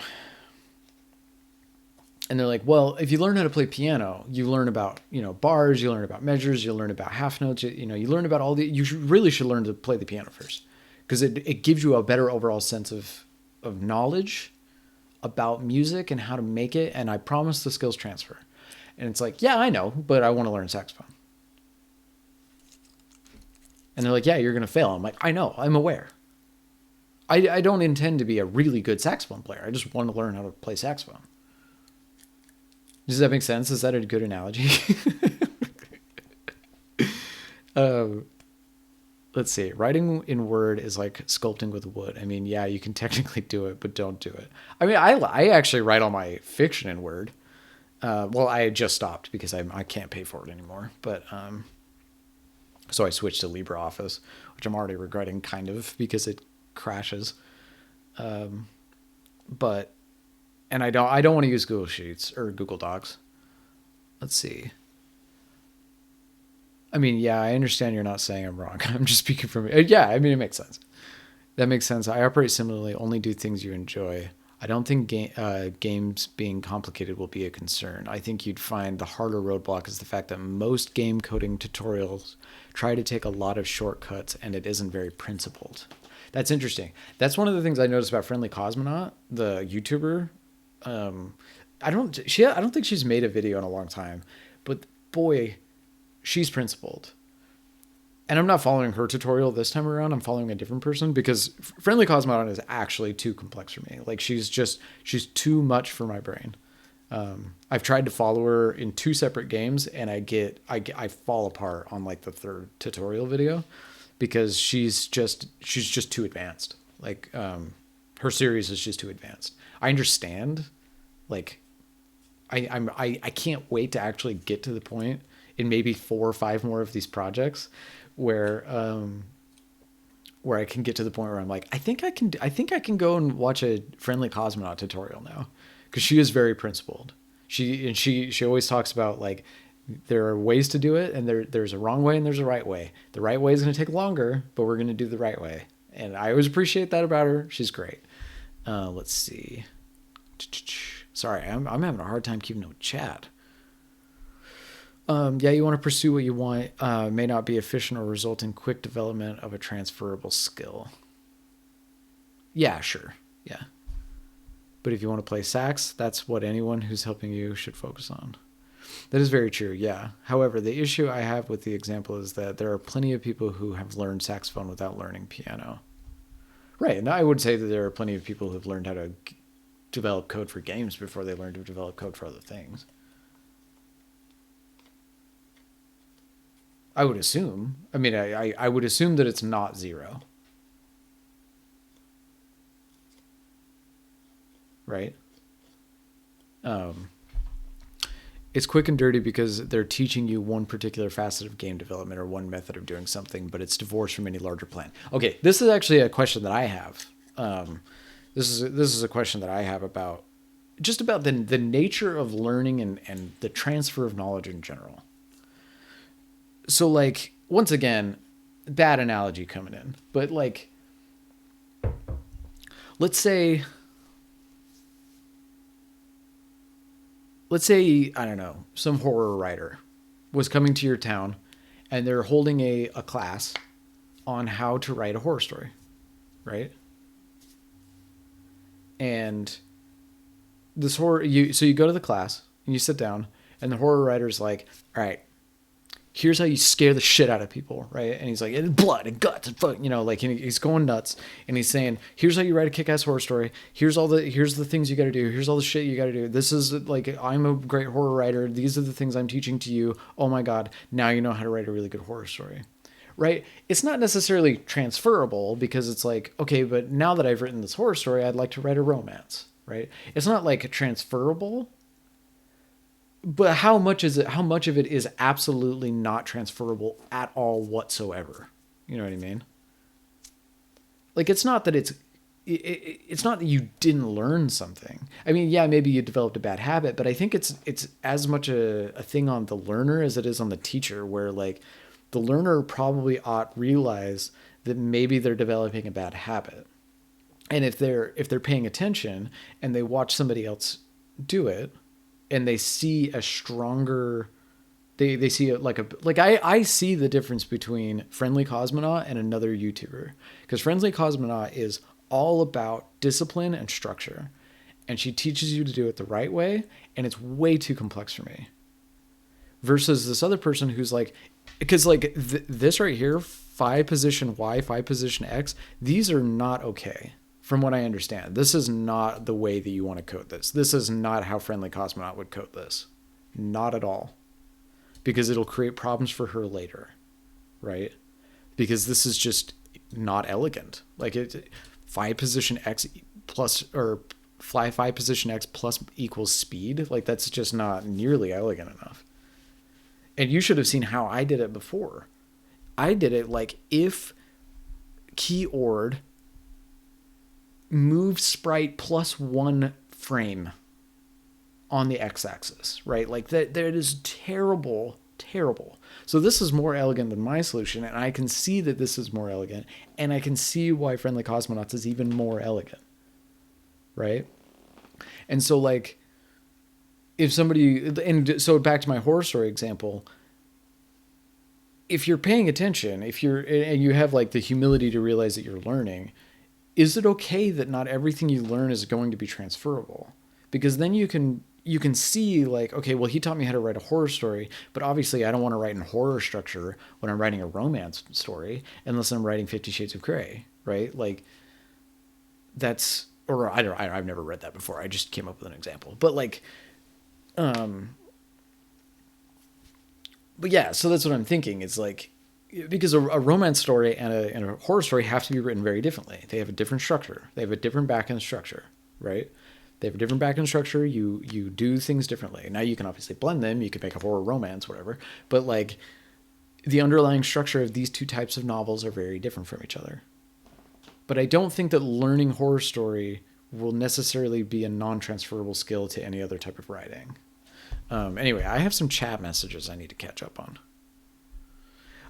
Speaker 1: And they're like, well, if you learn how to play piano, you learn about, you know, bars, you learn about measures, you learn about half notes, you learn about all really should learn to play the piano first. Because it gives you a better overall sense of knowledge about music and how to make it. And I promise the skills transfer. And it's like, yeah, I know, but I want to learn saxophone. And they're like, yeah, you're going to fail. I'm like, I know, I'm aware. I don't intend to be a really good saxophone player. I just want to learn how to play saxophone. Does that make sense? Is that a good analogy? Let's see. Writing in Word is like sculpting with wood. I mean, yeah, you can technically do it, but don't do it. I mean, I actually write all my fiction in Word. Well, I just stopped because I can't pay for it anymore. But so I switched to LibreOffice, which I'm already regretting kind of because it crashes. But I don't want to use Google Sheets or Google Docs. Let's see. I mean, yeah, I understand you're not saying I'm wrong. I'm just speaking from me. Yeah, I mean, it makes sense. That makes sense. I operate similarly, only do things you enjoy. I don't think games being complicated will be a concern. I think you'd find the harder roadblock is the fact that most game coding tutorials try to take a lot of shortcuts, and it isn't very principled. That's interesting. That's one of the things I noticed about Friendly Cosmonaut, the YouTuber. I don't think she's made a video in a long time, but boy, she's principled. And I'm not following her tutorial this time around. I'm following a different person because Friendly Cosmonaut is actually too complex for me. Like she's too much for my brain. I've tried to follow her in 2 separate games, and I fall apart on like the 3rd tutorial video because she's just too advanced. Like her series is just too advanced. I understand. Like I can't wait to actually get to the point in maybe 4 or 5 more of these projects where I can get to the point where I'm like, I think I can go and watch a Friendly Cosmonaut tutorial now, because she is very principled. She always talks about like there are ways to do it, and there's a wrong way and there's a right way. The right way is going to take longer, but we're going to do the right way. And I always appreciate that about her. She's great. Let's see. Sorry, I'm having a hard time keeping no chat. Yeah, you want to pursue what you want. May not be efficient or result in quick development of a transferable skill. Yeah, sure. Yeah. But if you want to play sax, that's what anyone who's helping you should focus on. That is very true, yeah. However, the issue I have with the example is that there are plenty of people who have learned saxophone without learning piano. Right, and I would say that there are plenty of people who've learned how to develop code for games before they learned to develop code for other things. I would assume. I mean, I would assume that it's not zero. Right? It's quick and dirty because they're teaching you one particular facet of game development or one method of doing something, but it's divorced from any larger plan. Okay, this is actually a question that I have. This is a question that I have about just about the nature of learning and the transfer of knowledge in general. So, like, once again, bad analogy coming in, but like, let's say, I don't know, some horror writer was coming to your town and they're holding a class on how to write a horror story, right? And this so you go to the class and you sit down and the horror writer's like, all right, here's how you scare the shit out of people, right? And he's like, and blood and guts and fuck, like he's going nuts. And he's saying, here's how you write a kick-ass horror story. Here's the things you got to do. Here's all the shit you got to do. This is like, I'm a great horror writer. These are the things I'm teaching to you. Oh my God. Now you know how to write a really good horror story, right? It's not necessarily transferable because it's like, okay, but now that I've written this horror story, I'd like to write a romance, right? It's not like transferable. But how much is it? How much of it is absolutely not transferable at all whatsoever? You know what I mean? Like, it's not that it's not that you didn't learn something. I mean, yeah, maybe you developed a bad habit, but I think it's as much a thing on the learner as it is on the teacher, where like the learner probably ought realize that maybe they're developing a bad habit. And if they're paying attention and they watch somebody else do it, and they see a stronger, they see it like I see the difference between Friendly Cosmonaut and another YouTuber, because Friendly Cosmonaut is all about discipline and structure, and she teaches you to do it the right way, and it's way too complex for me. Versus this other person who's like, because like this right here, 5 position Y, 5 position X, these are not okay. From what I understand, this is not the way that you want to code this. This is not how Friendly Cosmonaut would code this. Not at all. Because it'll create problems for her later, right? Because this is just not elegant. Like 5 position X plus, or fly 5 position X plus equals speed. Like that's just not nearly elegant enough. And you should have seen how I did it before. I did it like if keyword move sprite plus 1 frame on the x-axis, right? Like that is terrible. So this is more elegant than my solution, and I can see that this is more elegant, and I can see why Friendly Cosmonauts is even more elegant, right? And so like if somebody, and so back to my horror story example, if you're paying attention, and you have like the humility to realize that you're learning, is it okay that not everything you learn is going to be transferable? Because then you can see like, okay, well, he taught me how to write a horror story, but obviously I don't want to write in horror structure when I'm writing a romance story unless I'm writing 50 Shades of Grey, right? Like that's, or I've never read that before. I just came up with an example, but like, but yeah, so that's what I'm thinking. It's like, because a romance story and a horror story have to be written very differently. They have a different structure. They have a different back-end structure, right? They have a different back-end structure. You do things differently. Now you can obviously blend them. You can make a horror romance, whatever. But like the underlying structure of these two types of novels are very different from each other. But I don't think that learning horror story will necessarily be a non-transferable skill to any other type of writing. Anyway, I have some chat messages I need to catch up on.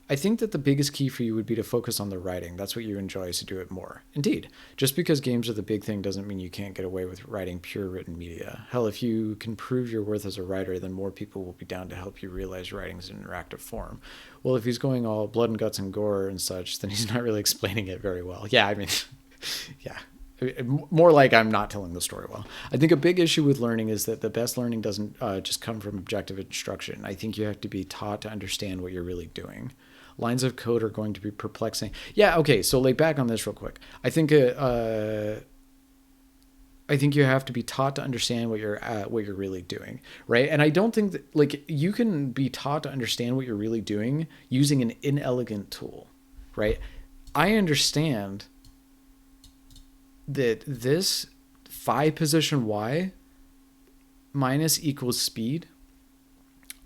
Speaker 1: I think that the biggest key for you would be to focus on the writing. That's what you enjoy, so do it more. Indeed. Just because games are the big thing doesn't mean you can't get away with writing pure written media. Hell, if you can prove your worth as a writer, then more people will be down to help you realize writing's an interactive form. Well, if he's going all blood and guts and gore and such, then he's not really explaining it very well. Yeah, I mean, yeah. More like I'm not telling the story well. I think a big issue with learning is that the best learning doesn't just come from objective instruction. I think you have to be taught to understand what you're really doing. Lines of code are going to be perplexing. Yeah, okay. So like back on this real quick. I think you have to be taught to understand what you're really doing, right? And I don't think that like you can be taught to understand what you're really doing using an inelegant tool, right? I understand that this phi position y minus equals speed.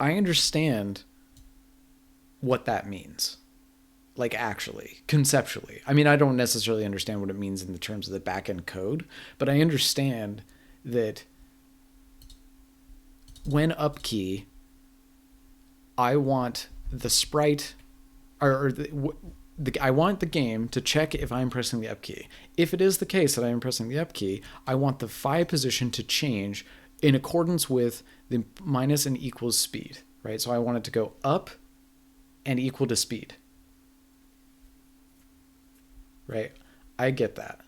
Speaker 1: I understand what that means, like actually, conceptually. I mean, I don't necessarily understand what it means in the terms of the back-end code, but I understand that when up key, I want the sprite, I want the game to check if I'm pressing the up key. If it is the case that I am pressing the up key, I want the phi position to change in accordance with the minus and equals speed, right? So I want it to go up and equal to speed, right? I get that.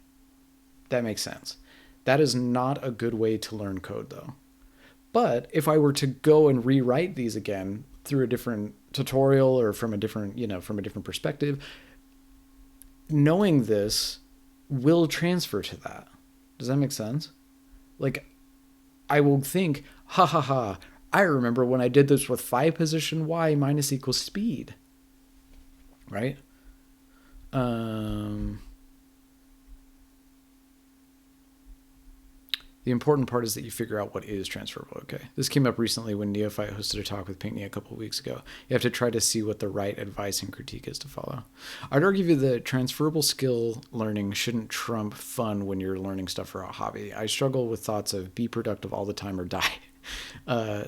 Speaker 1: That makes sense. That is not a good way to learn code though. But if I were to go and rewrite these again through a different tutorial or from a different perspective, knowing this will transfer to that. Does that make sense? Like I will think, ha ha ha, I remember when I did this with phi position y minus equals speed, right? The important part is that you figure out what is transferable. Okay. This came up recently when Neophyte hosted a talk with Pinkney a couple of weeks ago. You have to try to see what the right advice and critique is to follow. I'd argue that transferable skill learning shouldn't trump fun when you're learning stuff for a hobby. I struggle with thoughts of be productive all the time or die.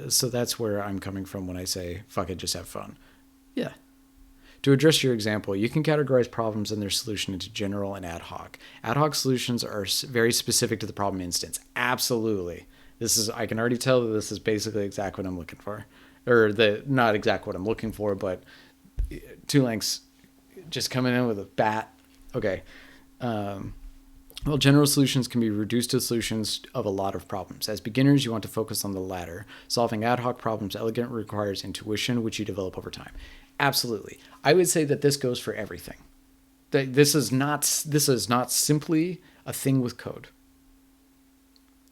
Speaker 1: So that's where I'm coming from when I say, fuck it, just have fun. Yeah. To address your example, you can categorize problems and their solution into general and ad hoc. Ad hoc solutions are very specific to the problem instance. Absolutely. I can already tell that this is basically exactly what I'm looking for. Or not exactly what I'm looking for, but two lengths just coming in with a bat. Okay. Well, general solutions can be reduced to solutions of a lot of problems. As beginners, you want to focus on the latter. Solving ad hoc problems elegantly requires intuition, which you develop over time. Absolutely. I would say that this goes for everything. This is not simply a thing with code.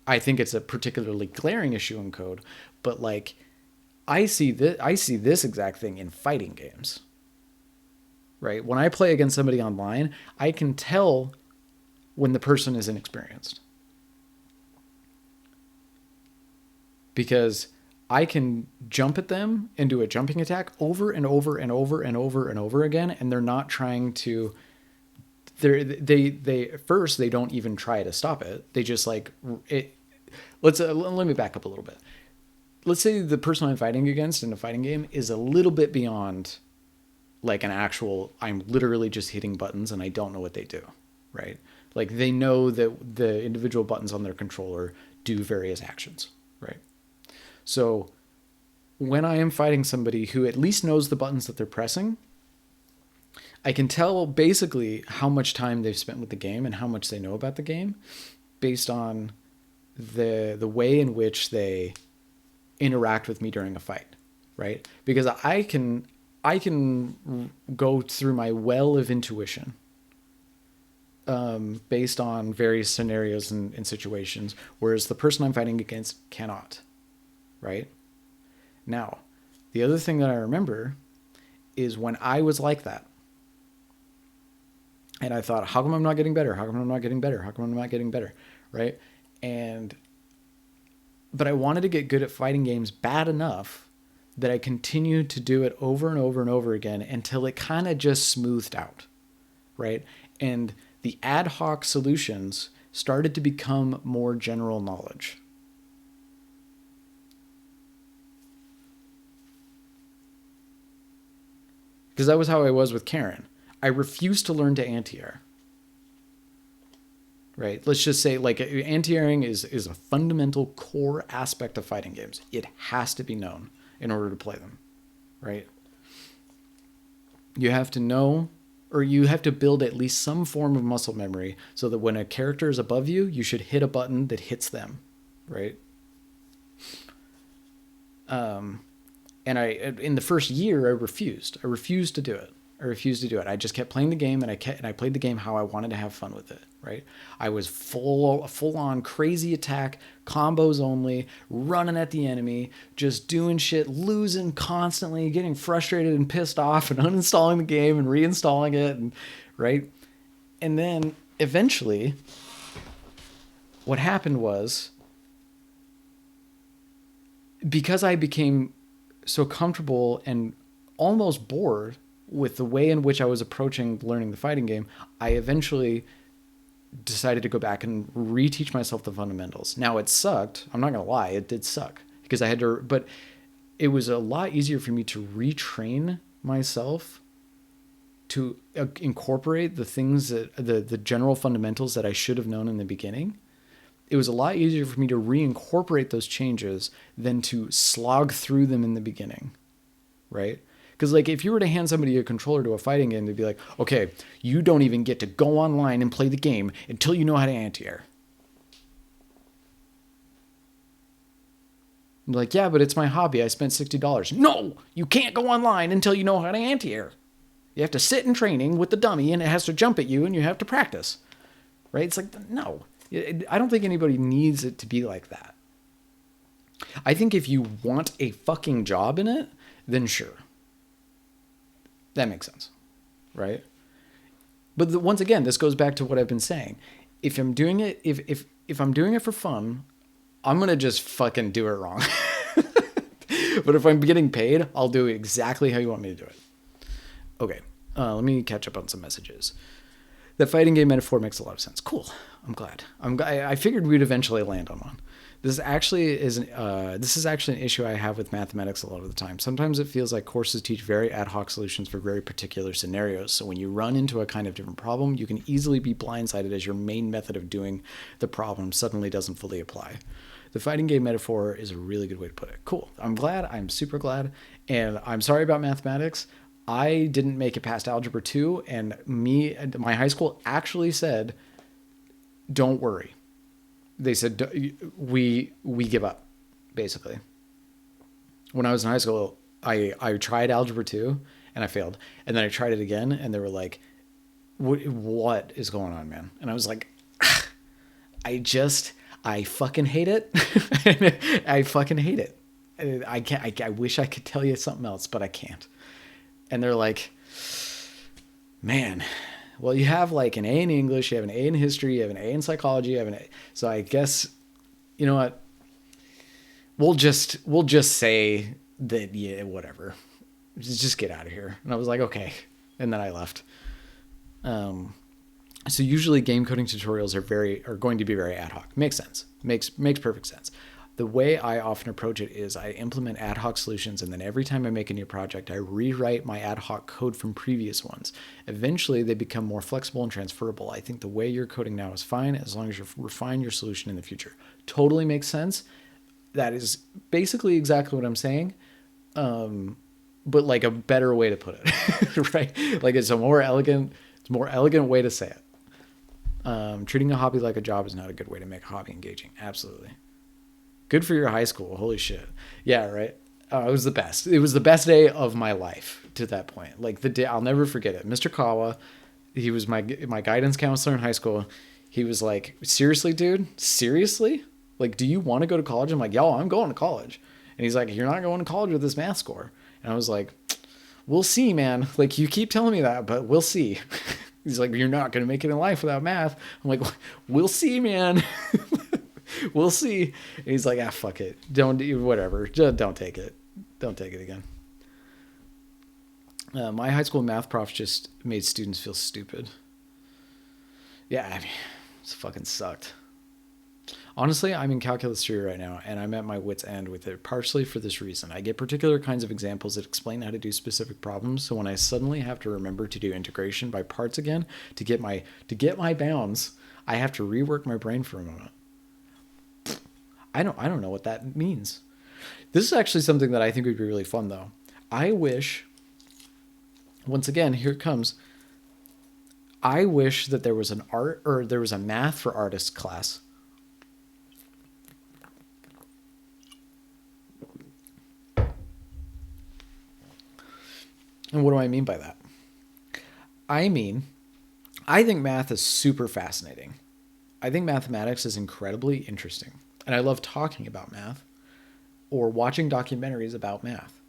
Speaker 1: I think it's a particularly glaring issue in code, but like I see this exact thing in fighting games. Right? When I play against somebody online, I can tell when the person is inexperienced. Because I can jump at them and do a jumping attack over and over and over and over and over again, and they're not trying to. They first they don't even try to stop it. They just like it. Let me back up a little bit. Let's say the person I'm fighting against in a fighting game is a little bit beyond, like an actual. I'm literally just hitting buttons and I don't know what they do, right? Like they know that the individual buttons on their controller do various actions, right? So when I am fighting somebody who at least knows the buttons that they're pressing, I can tell basically how much time they've spent with the game and how much they know about the game based on the way in which they interact with me during a fight, right? Because I can go through my well of intuition based on various scenarios and situations, whereas the person I'm fighting against cannot. Right? Now, the other thing that I remember is when I was like that. And I thought, how come I'm not getting better? How come I'm not getting better? How come I'm not getting better? Right? But I wanted to get good at fighting games bad enough that I continued to do it over and over and over again until it kind of just smoothed out. Right? And the ad hoc solutions started to become more general knowledge. because that was how I was with Karen. I refused to learn to anti-air. Right? Let's just say, like, anti-airing is a fundamental core aspect of fighting games. It has to be known in order to play them. Right? You have to know, or you have to build at least some form of muscle memory so that when a character is above you, you should hit a button that hits them. Right? And in the first year, I refused. I refused to do it. I just kept playing the game, and I played the game how I wanted to have fun with it. Right? I was full on crazy attack, combos only, running at the enemy, just doing shit, losing constantly, getting frustrated and pissed off, and uninstalling the game and reinstalling it, and right. And then eventually, what happened was, because I became so comfortable and almost bored with the way in which I was approaching learning the fighting game, I eventually decided to go back and reteach myself the fundamentals. Now, it sucked. I'm not going to lie. It did suck because I had to, but it was a lot easier for me to retrain myself to incorporate the things that the general fundamentals that I should have known in the beginning. It was a lot easier for me to reincorporate those changes than to slog through them in the beginning. Right? Because, like, if you were to hand somebody a controller to a fighting game, they'd be like, okay, you don't even get to go online and play the game until you know how to anti-air. I'm like, yeah, but it's my hobby. I spent $60. No, you can't go online until you know how to anti-air. You have to sit in training with the dummy, and it has to jump at you, and you have to practice. Right? It's like, no. I don't think anybody needs it to be like that. I think if you want a fucking job in it, then sure. That makes sense, right? But once again, this goes back to what I've been saying. If I'm doing it, if I'm doing it for fun, I'm gonna just fucking do it wrong. But if I'm getting paid, I'll do exactly how you want me to do it. Okay, let me catch up on some messages. That fighting game metaphor makes a lot of sense. Cool. I'm glad. I figured we'd eventually land on one. This is actually an issue I have with mathematics a lot of the time. Sometimes it feels like courses teach very ad hoc solutions for very particular scenarios. So when you run into a kind of different problem, you can easily be blindsided as your main method of doing the problem suddenly doesn't fully apply. The fighting game metaphor is a really good way to put it. Cool. I'm glad. I'm super glad. And I'm sorry about mathematics. I didn't make it past Algebra 2, and my high school actually said, don't worry. They said, we give up, basically. When I was in high school, I tried Algebra 2, and I failed. And then I tried it again, and they were like, what is going on, man? And I was like, I fucking hate it. I fucking hate it. I wish I could tell you something else, but I can't. And they're like, man, well, you have like an A in English, you have an A in history, you have an A in psychology, you have an A. So I guess, you know what? We'll just say that, yeah, whatever. Just get out of here. And I was like, okay. And then I left. So usually game coding tutorials are going to be very ad hoc. Makes sense. Makes perfect sense. The way I often approach it is I implement ad hoc solutions, and then every time I make a new project, I rewrite my ad hoc code from previous ones. Eventually, they become more flexible and transferable. I think the way you're coding now is fine as long as you refine your solution in the future. Totally makes sense. That is basically exactly what I'm saying, but like a better way to put it, right? Like it's a more elegant way to say it. Treating a hobby like a job is not a good way to make a hobby engaging. Absolutely. Good for your high school. Holy shit. Yeah, right. It was the best. It was the best day of my life to that point. Like the day, I'll never forget it. Mr. Kawa, he was my guidance counselor in high school. He was like, seriously, dude? Seriously? Like, do you want to go to college? I'm like, yo, I'm going to college. And he's like, you're not going to college with this math score. And I was like, we'll see, man. Like, you keep telling me that, but we'll see. He's like, you're not going to make it in life without math. I'm like, we'll see, man. We'll see. And he's like, fuck it. Whatever. Just don't take it. Don't take it again. My high school math prof just made students feel stupid. Yeah, I mean, it fucking sucked. Honestly, I'm in Calculus 3 right now, and I'm at my wit's end with it, partially for this reason. I get particular kinds of examples that explain how to do specific problems, so when I suddenly have to remember to do integration by parts again to get my bounds, I have to rework my brain for a moment. I don't know what that means. This is actually something that I think would be really fun, though. I wish, once again, here it comes. I wish that there was an art or there was a math for artists class. And what do I mean by that? I mean, I think math is super fascinating. I think mathematics is incredibly interesting. And I love talking about math or watching documentaries about math.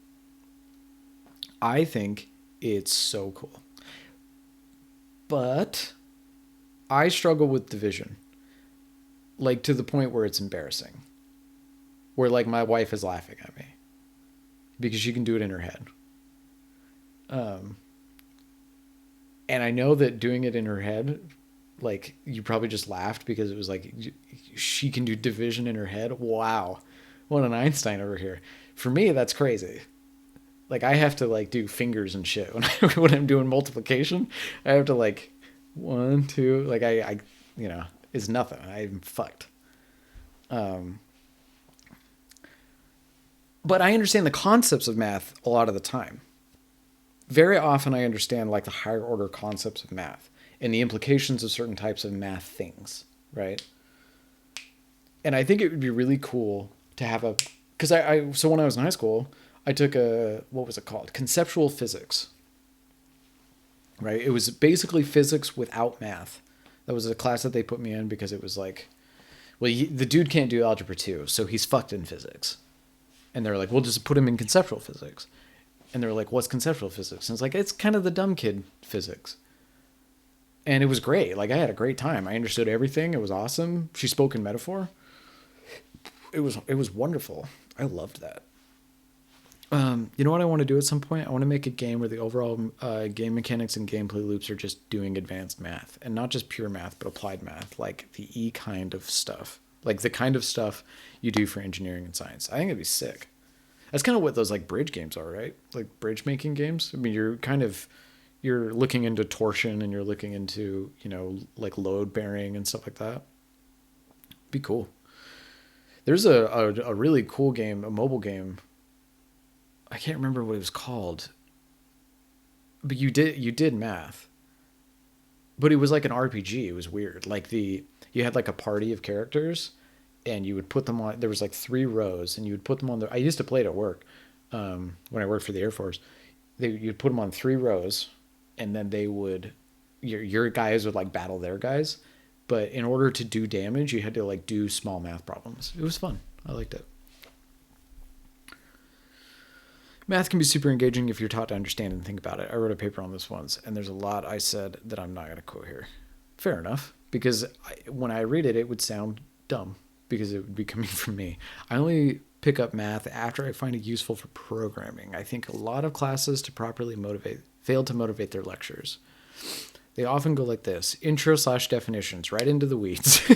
Speaker 1: I think it's so cool. But I struggle with division, like to the point where it's embarrassing. Where like my wife is laughing at me because she can do it in her head. Um, and I know that doing it in her head, like you probably just laughed because it was like she can do division in her head. Wow, what an Einstein over here. For me, that's crazy. Like I have to like do fingers and shit when I'm doing multiplication. I have to like one, two, like I is nothing. I'm fucked. Um, but I understand the concepts of math a lot of the time. Very often I understand like the higher order concepts of math and the implications of certain types of math things, right? And I think it would be really cool to have a, because so when I was in high school, I took what was it called? Conceptual physics, right? It was basically physics without math. That was a class that they put me in because it was like, well, the dude can't do algebra 2, so he's fucked in physics. And they're like, we'll just put him in conceptual physics. And they're like, what's conceptual physics? And it's like, it's kind of the dumb kid physics. And it was great. Like I had a great time. I understood everything. It was awesome. She spoke in metaphor. It was wonderful. I loved that. You know what I want to do at some point? I want to make a game where the overall game mechanics and gameplay loops are just doing advanced math. And not just pure math, but applied math. Like the E kind of stuff. Like the kind of stuff you do for engineering and science. I think it'd be sick. That's kind of what those like bridge games are, right? Like bridge making games. I mean, you're looking into torsion and you're looking into, like load bearing and stuff like that. Be cool. There's a really cool game, a mobile game. I can't remember what it was called, but you did math, but it was like an RPG. It was weird. Like you had like a party of characters and you would put them on, there was like 3 rows and you would put them on I used to play it at work. When I worked for the Air Force, you'd put them on 3 rows and then your guys would like battle their guys. But in order to do damage, you had to like do small math problems. It was fun. I liked it. Math can be super engaging if you're taught to understand and think about it. I wrote a paper on this once, and there's a lot I said that I'm not going to quote here. Fair enough, because when I read it, it would sound dumb, because it would be coming from me. I only pick up math after I find it useful for programming. I think a lot of classes fail to motivate their lectures. They often go like this: intro/definitions, right into the weeds.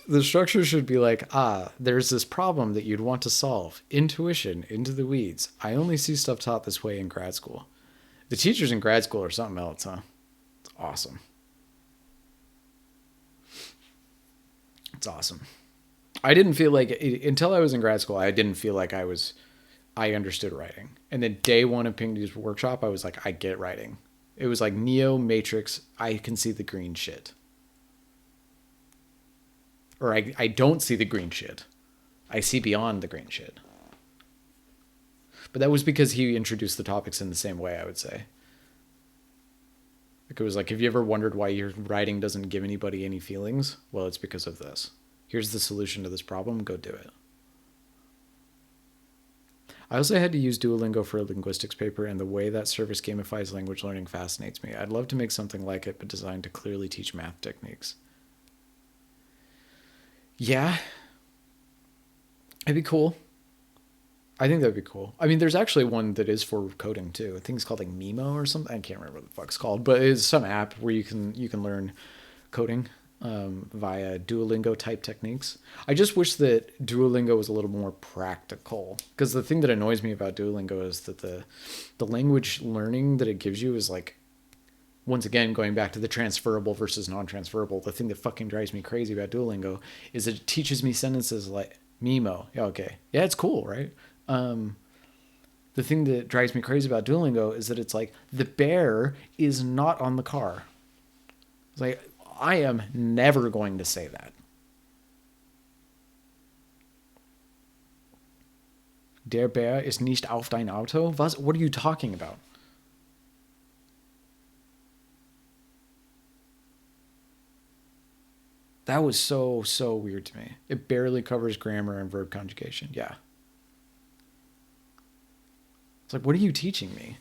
Speaker 1: The structure should be like, there's this problem that you'd want to solve. Intuition, into the weeds. I only see stuff taught this way in grad school. The teachers in grad school are something else, huh? It's awesome. It's awesome. I didn't feel like, until I was in grad school, I didn't feel like I understood writing. And then day 1 of Pingdu's workshop, I was like, I get writing. It was like Neo, Matrix, I can see the green shit. Or I don't see the green shit. I see beyond the green shit. But that was because he introduced the topics in the same way, I would say. Like it was like, have you ever wondered why your writing doesn't give anybody any feelings? Well, it's because of this. Here's the solution to this problem. Go do it. I also had to use Duolingo for a linguistics paper, and the way that service gamifies language learning fascinates me. I'd love to make something like it, but designed to clearly teach math techniques. Yeah, it'd be cool. I think that'd be cool. I mean, there's actually one that is for coding too. I think it's called like Mimo or something. I can't remember what the fuck it's called, but it's some app where you can learn coding via Duolingo type techniques. I just wish that Duolingo was a little more practical, because the thing that annoys me about Duolingo is that the language learning that it gives you is like, once again, going back to the transferable versus non-transferable, the thing that fucking drives me crazy about Duolingo is that it teaches me sentences like Mimo. Yeah, okay. Yeah, it's cool, right? The thing that drives me crazy about Duolingo is that it's like, the bear is not on the car. It's like, I am never going to say that. Der Bär ist nicht auf dein Auto. Was? What are you talking about? That was so weird to me. It barely covers grammar and verb conjugation. Yeah. It's like, what are you teaching me?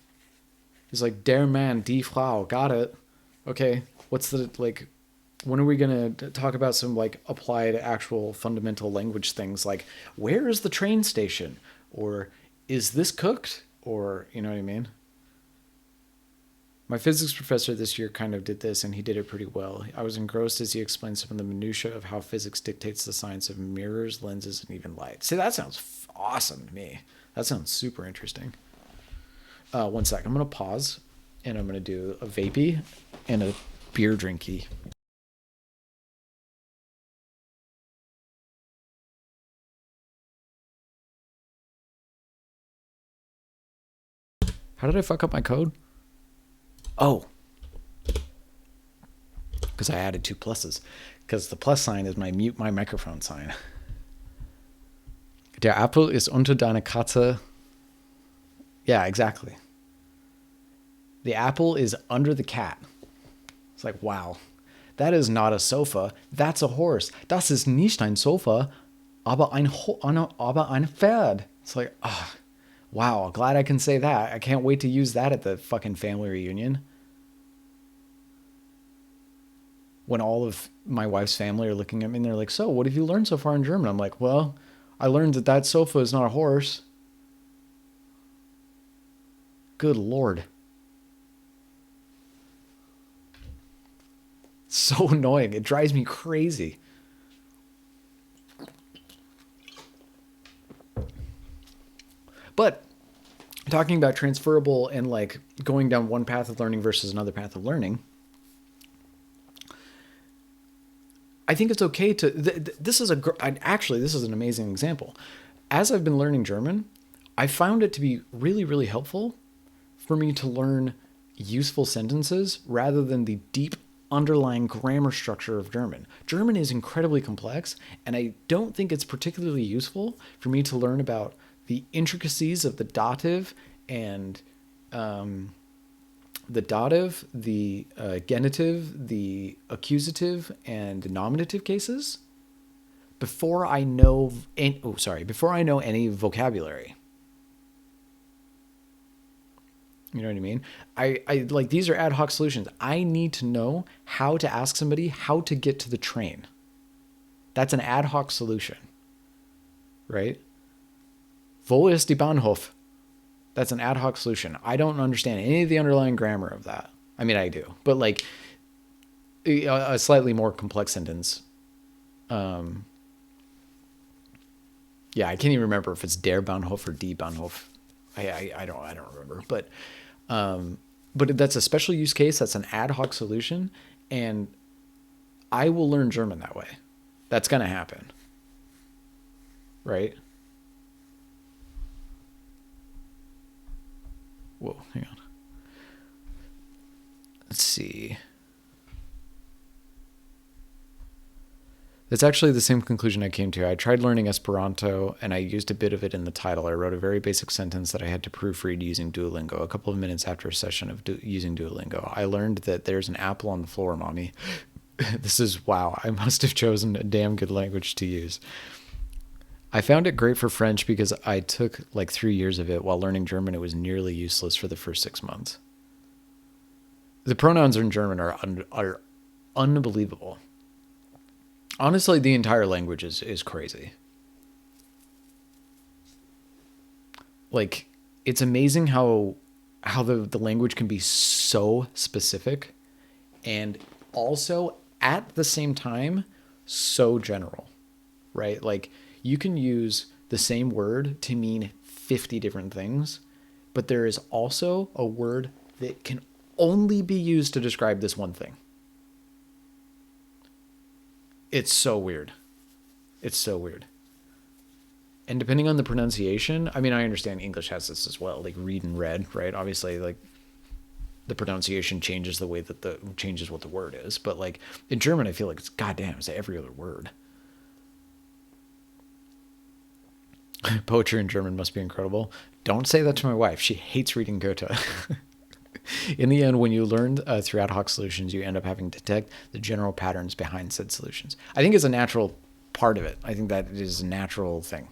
Speaker 1: It's like, der Mann, die Frau. Got it. Okay. What's the, like, when are we going to talk about some, like, applied actual fundamental language things, like, where is the train station? Or is this cooked? Or, you know what I mean? My physics professor this year kind of did this, and he did it pretty well. I was engrossed as he explained some of the minutiae of how physics dictates the science of mirrors, lenses, and even light. See, that sounds awesome to me. That sounds super interesting. One sec. I'm going to pause, and I'm going to do a vapey and a beer drinky. How did I fuck up my code? Oh, because I added two pluses. Because the plus sign is my mute my microphone sign. Der Apfel ist unter deiner Katze. Yeah, exactly. The apple is under the cat. It's like, wow. That is not a sofa. That's a horse. Das ist nicht ein Sofa, aber ein Pferd. It's like, ah, oh, wow. Glad I can say that. I can't wait to use that at the fucking family reunion. When all of my wife's family are looking at me and they're like, so what have you learned so far in German? I'm like, well, I learned that sofa is not a horse. Good Lord. So annoying. It drives me crazy. But talking about transferable and like going down one path of learning versus another path of learning, I think it's okay to, this is an amazing example. As I've been learning German, I found it to be really, really helpful for me to learn useful sentences rather than the deep underlying grammar structure of German. German is incredibly complex, and I don't think it's particularly useful for me to learn about the intricacies of the dative and the genitive, the accusative, and nominative cases before I know any vocabulary. You know what I mean? I like, these are ad hoc solutions. I need to know how to ask somebody how to get to the train. That's an ad hoc solution, right? Wo ist die Bahnhof? That's an ad hoc solution. I don't understand any of the underlying grammar of that. I mean, I do, but like a slightly more complex sentence. Yeah, I can't even remember if it's der Bahnhof or die Bahnhof. I don't remember, but that's a special use case. That's an ad hoc solution, and I will learn German that way. That's going to happen. Right? Whoa, hang on. Let's see. That's actually the same conclusion I came to. I tried learning Esperanto, and I used a bit of it in the title. I wrote a very basic sentence that I had to proofread using Duolingo. A couple of minutes after a session of using Duolingo, I learned that there's an apple on the floor, mommy. This is, wow, I must have chosen a damn good language to use. I found it great for French because I took like 3 years of it. While learning German, it was nearly useless for the first 6 months. The pronouns in German are unbelievable. Honestly, the entire language is crazy. like, it's amazing how the language can be so specific and also at the same time so general, right? Like, you can use the same word to mean 50 different things, but there is also a word that can only be used to describe this one thing. It's so weird. It's so weird. And depending on the pronunciation, I mean, I understand English has this as well, like read and read, right? Obviously, like, the pronunciation changes the way that changes what the word is. But like in German, I feel like it's goddamn, it's every other word. Poetry in German must be incredible. Don't say that to my wife. She hates reading Goethe. In the end, when you learn through ad hoc solutions, you end up having to detect the general patterns behind said solutions. I think it's a natural part of it. I think that it is a natural thing.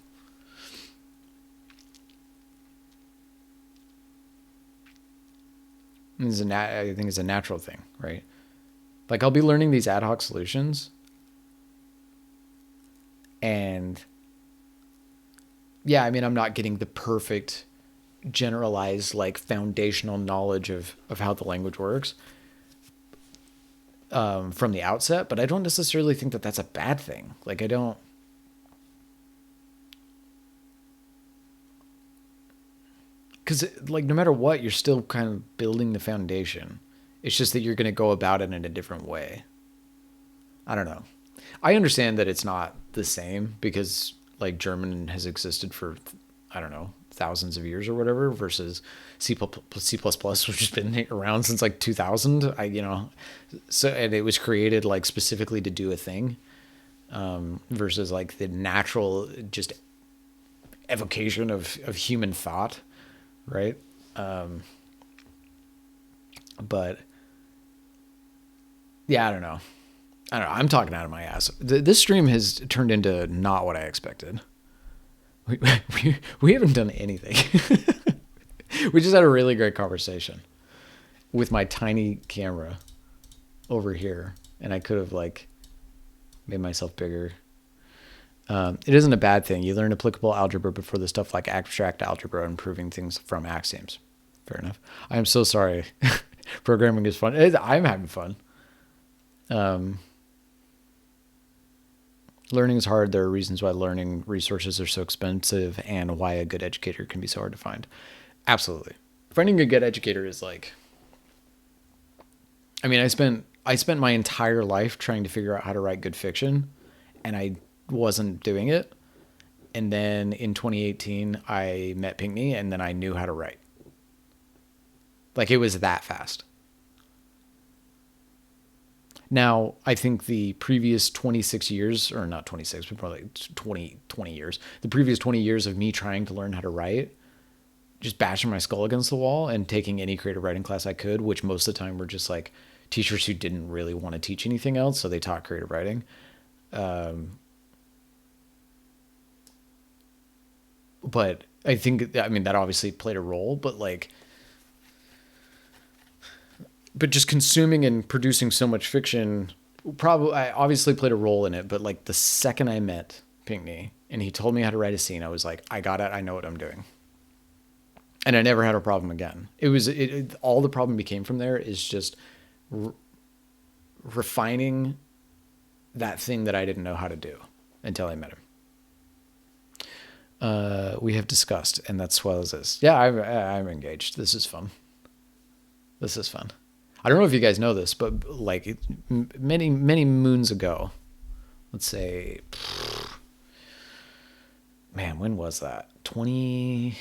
Speaker 1: I think it's a natural thing, right? Like, I'll be learning these ad hoc solutions, and yeah, I mean, I'm not getting the perfect generalized, like, foundational knowledge of how the language works from the outset, but I don't necessarily think that that's a bad thing. Like, I don't. Because, like, no matter what, you're still kind of building the foundation. It's just that you're going to go about it in a different way. I don't know. I understand that it's not the same because, like, German has existed for, I don't know, thousands of years or whatever, versus C++, which has been around since like 2000. And it was created like specifically to do a thing, versus like the natural just evocation of human thought. Right. But yeah, I don't know. I'm talking out of my ass. This stream has turned into not what I expected. We haven't done anything. We just had a really great conversation with my tiny camera over here, and I could have like made myself bigger. It isn't a bad thing. You learn applicable algebra before the stuff like abstract algebra and proving things from axioms. Fair enough. I am so sorry. Programming is fun. I'm having fun. Learning is hard. There are reasons why learning resources are so expensive and why a good educator can be so hard to find. Absolutely. Finding a good educator is like, I mean, I spent my entire life trying to figure out how to write good fiction, and I wasn't doing it. And then in 2018, I met Pinkney, and then I knew how to write. Like, it was that fast. Now, I think the previous 26 years, or not 26, but probably 20 years, the previous 20 years of me trying to learn how to write, just bashing my skull against the wall and taking any creative writing class I could, which most of the time were just like teachers who didn't really want to teach anything else, so they taught creative writing. But I think, I mean, that obviously played a role, but just consuming and producing so much fiction probably, I obviously played a role in it. But like the second I met Pinkney and he told me how to write a scene, I was like, I got it. I know what I'm doing. And I never had a problem again. All the problem became from there is just refining that thing that I didn't know how to do until I met him. We have discussed, and that's what this is. Yeah, I'm engaged. This is fun. I don't know if you guys know this, but like many moons ago, let's say, man, when was that? I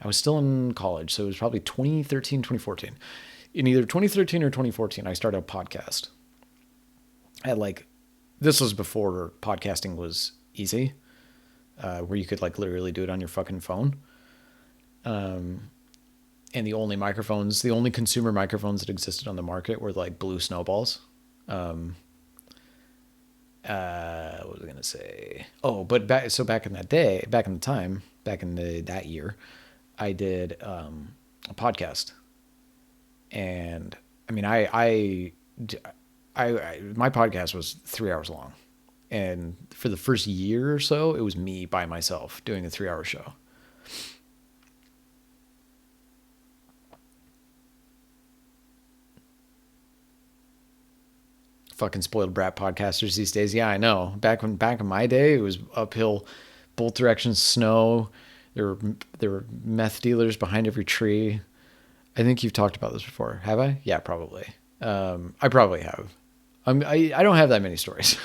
Speaker 1: was still in college, so it was probably 2013, 2014. In either 2013 or 2014, I started a podcast. This was before podcasting was easy, where you could like literally do it on your fucking phone. And the only consumer microphones that existed on the market were like blue snowballs. What was I going to say? Oh, but back in that year, I did a podcast. And I mean, my podcast was 3 hours long. And for the first year or so, it was me by myself doing a 3-hour show. fucking spoiled brat podcasters these days. Yeah, I know. Back in my day, it was uphill, both directions, snow. There were meth dealers behind every tree. I think you've talked about this before. Have I? Yeah, probably. I probably have. I don't have that many stories.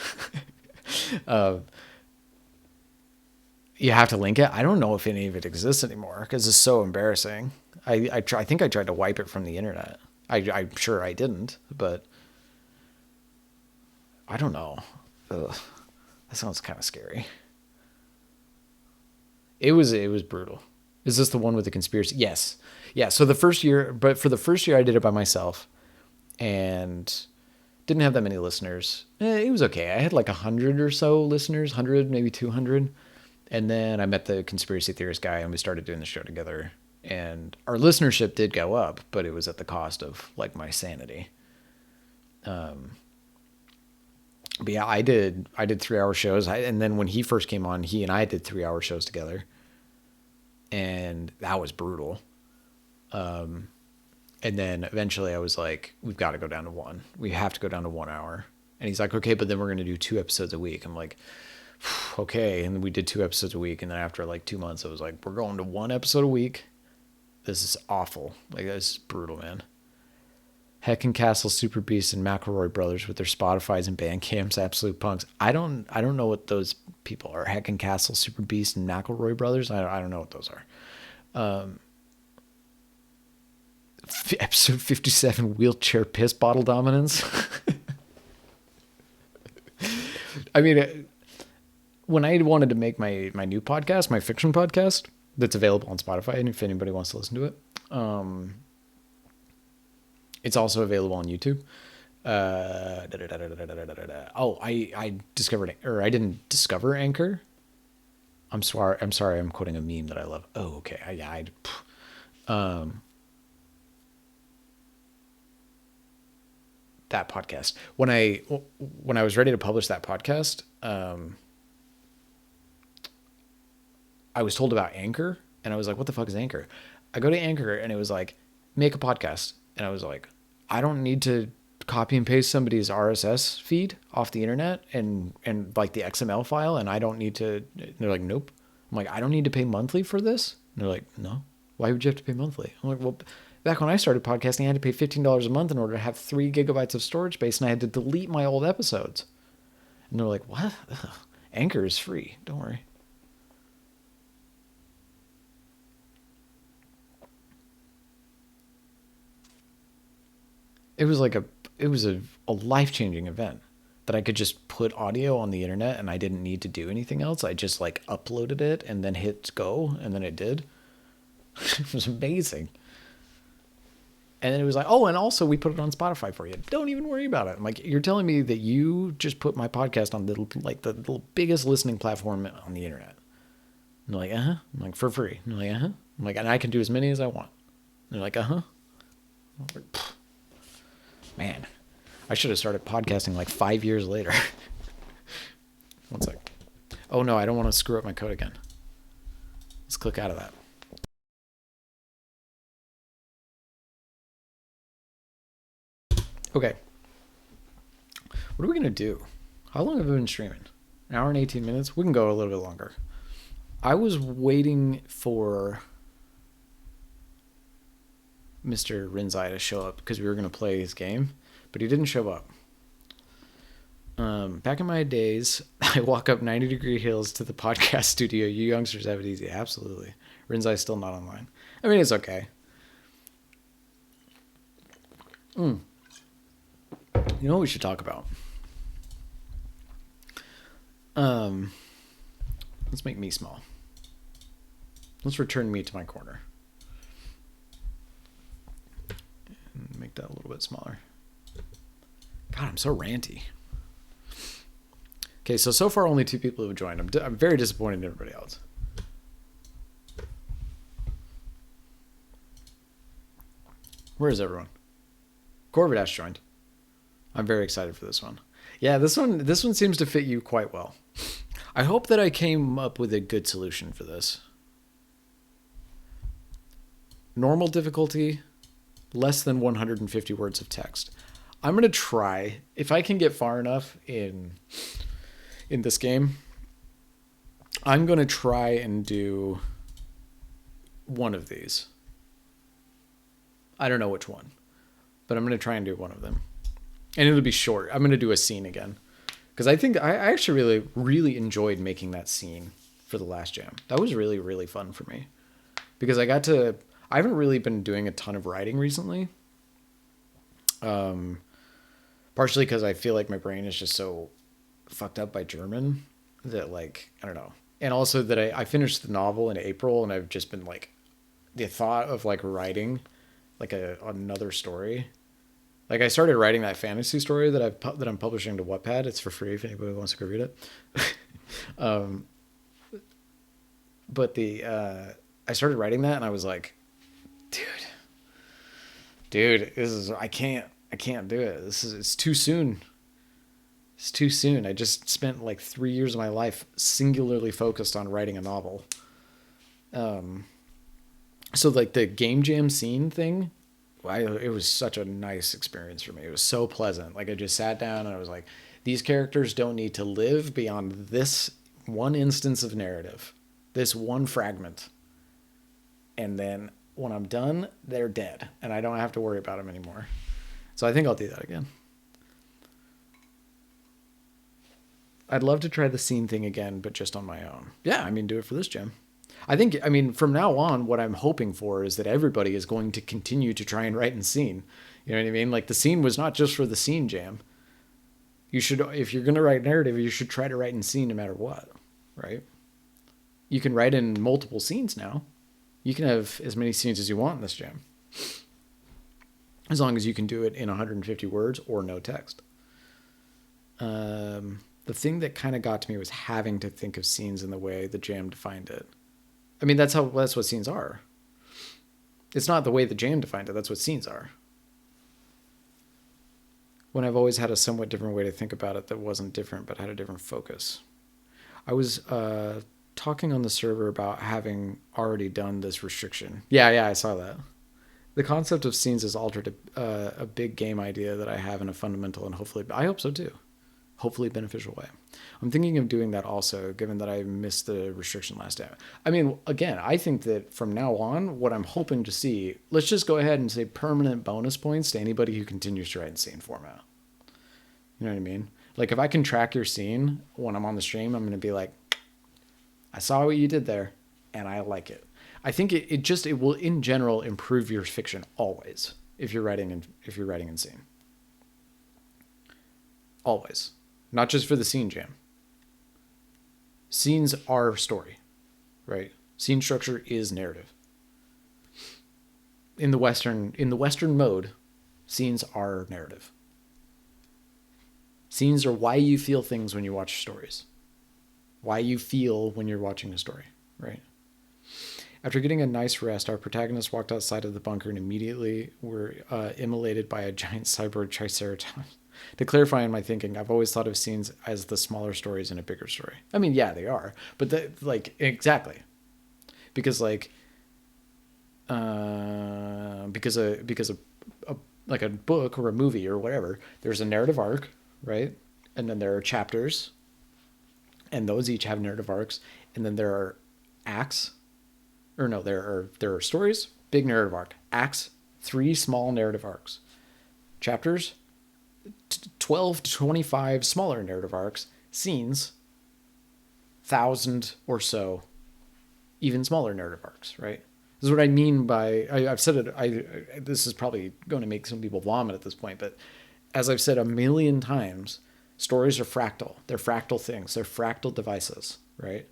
Speaker 1: You have to link it. I don't know if any of it exists anymore because it's so embarrassing. I think I tried to wipe it from the internet. I'm sure I didn't, but I don't know. Ugh, that sounds kind of scary. It was brutal. Is this the one with the conspiracy? Yes. Yeah. So for the first year I did it by myself and didn't have that many listeners. It was okay. I had like 100 or so listeners, 100, maybe 200. And then I met the conspiracy theorist guy and we started doing the show together. And our listenership did go up, but it was at the cost of like my sanity. But yeah, I did 3-hour shows. And then when he first came on, he and I did 3-hour shows together. And that was brutal. And then eventually I was like, we've got to go down to 1. We have to go down to 1 hour. And he's like, okay, but then we're going to do 2 episodes a week. I'm like, okay. And we did 2 episodes a week. And then after like 2 months, I was like, we're going to 1 episode a week. This is awful. Like, this is brutal, man. Heck and Castle, Super Beast, and McElroy Brothers with their Spotifys and Bandcamps, absolute punks. I don't know what those people are. Heck and Castle, Super Beast, and McElroy Brothers. I don't know what those are. Episode 57, wheelchair piss bottle dominance. I mean, when I wanted to make my new podcast, my fiction podcast, that's available on Spotify, and if anybody wants to listen to it, it's also available on YouTube. Oh, I discovered, or I didn't discover Anchor. I'm sorry. I'm quoting a meme that I love. Oh, okay. That podcast. When I was ready to publish that podcast, I was told about Anchor, and I was like, what the fuck is Anchor? I go to Anchor, and it was like, make a podcast. And I was like, I don't need to copy and paste somebody's RSS feed off the internet and like the XML file, and I don't need to. They're like, nope. I'm like, I don't need to pay monthly for this. And they're like, no. Why would you have to pay monthly? I'm like, well, back when I started podcasting, I had to pay $15 a month in order to have 3 gigabytes of storage space, and I had to delete my old episodes. And they're like, what? Ugh. Anchor is free. Don't worry. It was like a life-changing event that I could just put audio on the internet and I didn't need to do anything else. I just like uploaded it and then hit go, and then it did. It was amazing. And then it was like, oh, and also we put it on Spotify for you. Don't even worry about it. I'm like, you're telling me that you just put my podcast on the little biggest listening platform on the internet. And they're like, uh-huh. I'm like, for free. And they're like, uh-huh. I'm like, and I can do as many as I want. And they're like, uh-huh. Like, man, I should have started podcasting like 5 years later. One sec. Oh no, I don't want to screw up my code again. Let's click out of that. Okay. What are we going to do? How long have we been streaming? 1 hour and 18 minutes? We can go a little bit longer. I was waiting for Mr. Rinzai to show up because we were going to play his game, but he didn't show up. Back in my days, I walk up 90-degree hills to the podcast studio. You youngsters have it easy. Absolutely. Rinzai's still not online. I mean, it's okay. You know what we should talk about? Let's make me small. Let's return me to my corner. And make that a little bit smaller. God, I'm so ranty. Okay, so far only 2 people have joined. I'm very disappointed in everybody else. Where is everyone? Corvidash joined. I'm very excited for this one. Yeah, this one seems to fit you quite well. I hope that I came up with a good solution for this. Normal difficulty, less than 150 words of text. I'm gonna try, if I can get far enough in this game, I'm gonna try and do one of these. I don't know which one, but I'm gonna try and do one of them, and it'll be short. I'm gonna do a scene again, because I think I actually really enjoyed making that scene for the last jam. That was really fun for me, because I haven't really been doing a ton of writing recently. Partially because I feel like my brain is just so fucked up by German that, like, I don't know. And also that I finished the novel in April, and I've just been like, the thought of like writing like another story. Like, I started writing that fantasy story that I'm publishing to Wattpad. It's for free if anybody wants to go read it. But I started writing that, and I was like, dude, I can't do it. It's too soon. It's too soon. I just spent like 3 years of my life singularly focused on writing a novel. So like the game jam scene thing, it was such a nice experience for me. It was so pleasant. Like, I just sat down and I was like, these characters don't need to live beyond this one instance of narrative, this one fragment. And then when I'm done, they're dead, and I don't have to worry about them anymore. So I think I'll do that again. I'd love to try the scene thing again, but just on my own. Yeah, I mean, do it for this jam. I mean, from now on, what I'm hoping for is that everybody is going to continue to try and write in scene. You know what I mean? Like, the scene was not just for the scene jam. If you're going to write narrative, you should try to write in scene no matter what, right? You can write in multiple scenes now. You can have as many scenes as you want in this jam, as long as you can do it in 150 words or no text. The thing that kind of got to me was having to think of scenes in the way the jam defined it. I mean, that's what scenes are. It's not the way the jam defined it. That's what scenes are. When I've always had a somewhat different way to think about it that wasn't different but had a different focus. I was talking on the server about having already done this restriction. Yeah, I saw that. The concept of scenes has altered a big game idea that I have in a fundamental and I hope so too, hopefully beneficial way. I'm thinking of doing that also, given that I missed the restriction last time. I mean, again, I think that from now on, what I'm hoping to see, let's just go ahead and say permanent bonus points to anybody who continues to write in scene format. You know what I mean? Like, if I can track your scene when I'm on the stream, I'm going to be like, I saw what you did there, and I like it. I think it will in general improve your fiction always if you're writing in scene. Always, not just for the scene jam. Scenes are story, right? Scene structure is narrative. In the Western mode, scenes are narrative. Scenes are why you feel things when you watch stories. Why you feel when you're watching a story, right? After getting a nice rest, our protagonists walked outside of the bunker and immediately were immolated by a giant cyborg triceratops. To clarify in my thinking, I've always thought of scenes as the smaller stories in a bigger story. I mean, yeah, they are, but exactly, because like like a book or a movie or whatever, there's a narrative arc, right? And then there are chapters, and those each have narrative arcs, and then there are acts. Or no, there are stories, big narrative arc. Acts, 3 small narrative arcs. Chapters, 12 to 25 smaller narrative arcs. Scenes, 1,000 or so, even smaller narrative arcs, right? This is what I mean by, I've said it, this is probably going to make some people vomit at this point, but as I've said a million times, stories are fractal. They're fractal things. They're fractal devices, right?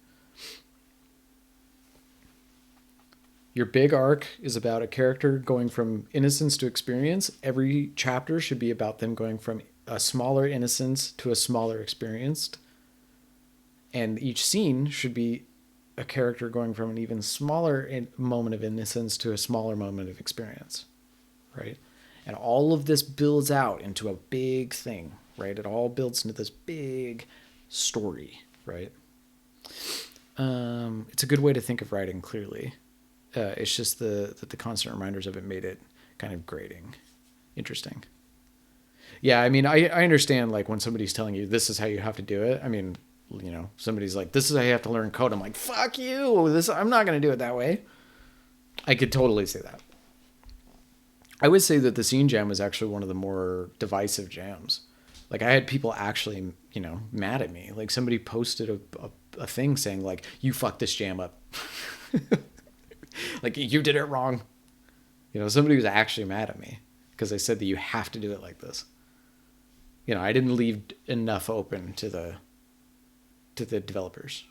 Speaker 1: Your big arc is about a character going from innocence to experience. Every chapter should be about them going from a smaller innocence to a smaller experienced. And each scene should be a character going from an even smaller moment of innocence to a smaller moment of experience, right? And all of this builds out into a big thing, right? It all builds into this big story, right? It's a good way to think of writing, clearly. It's just the constant reminders of it made it kind of grating. Interesting. Yeah, I mean, I understand like when somebody's telling you this is how you have to do it. I mean, somebody's like, this is how you have to learn code. I'm like, fuck you. I'm not going to do it that way. I could totally say that. I would say that the scene jam was actually one of the more divisive jams. Like I had people actually, mad at me. Like somebody posted a thing saying like, you fucked this jam up. Like you did it wrong. Somebody was actually mad at me because I said that you have to do it like this. I didn't leave enough open to the developers.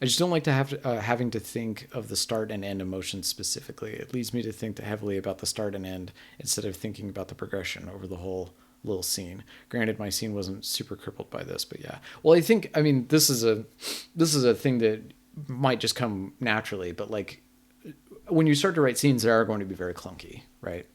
Speaker 1: I just don't like to have having to think of the start and end emotions specifically. It leads me to think heavily about the start and end instead of thinking about the progression over the whole little scene. Granted, my scene wasn't super crippled by this, but yeah. Well, I mean, this is a thing that might just come naturally, but like when you start to write scenes, they are going to be very clunky, right?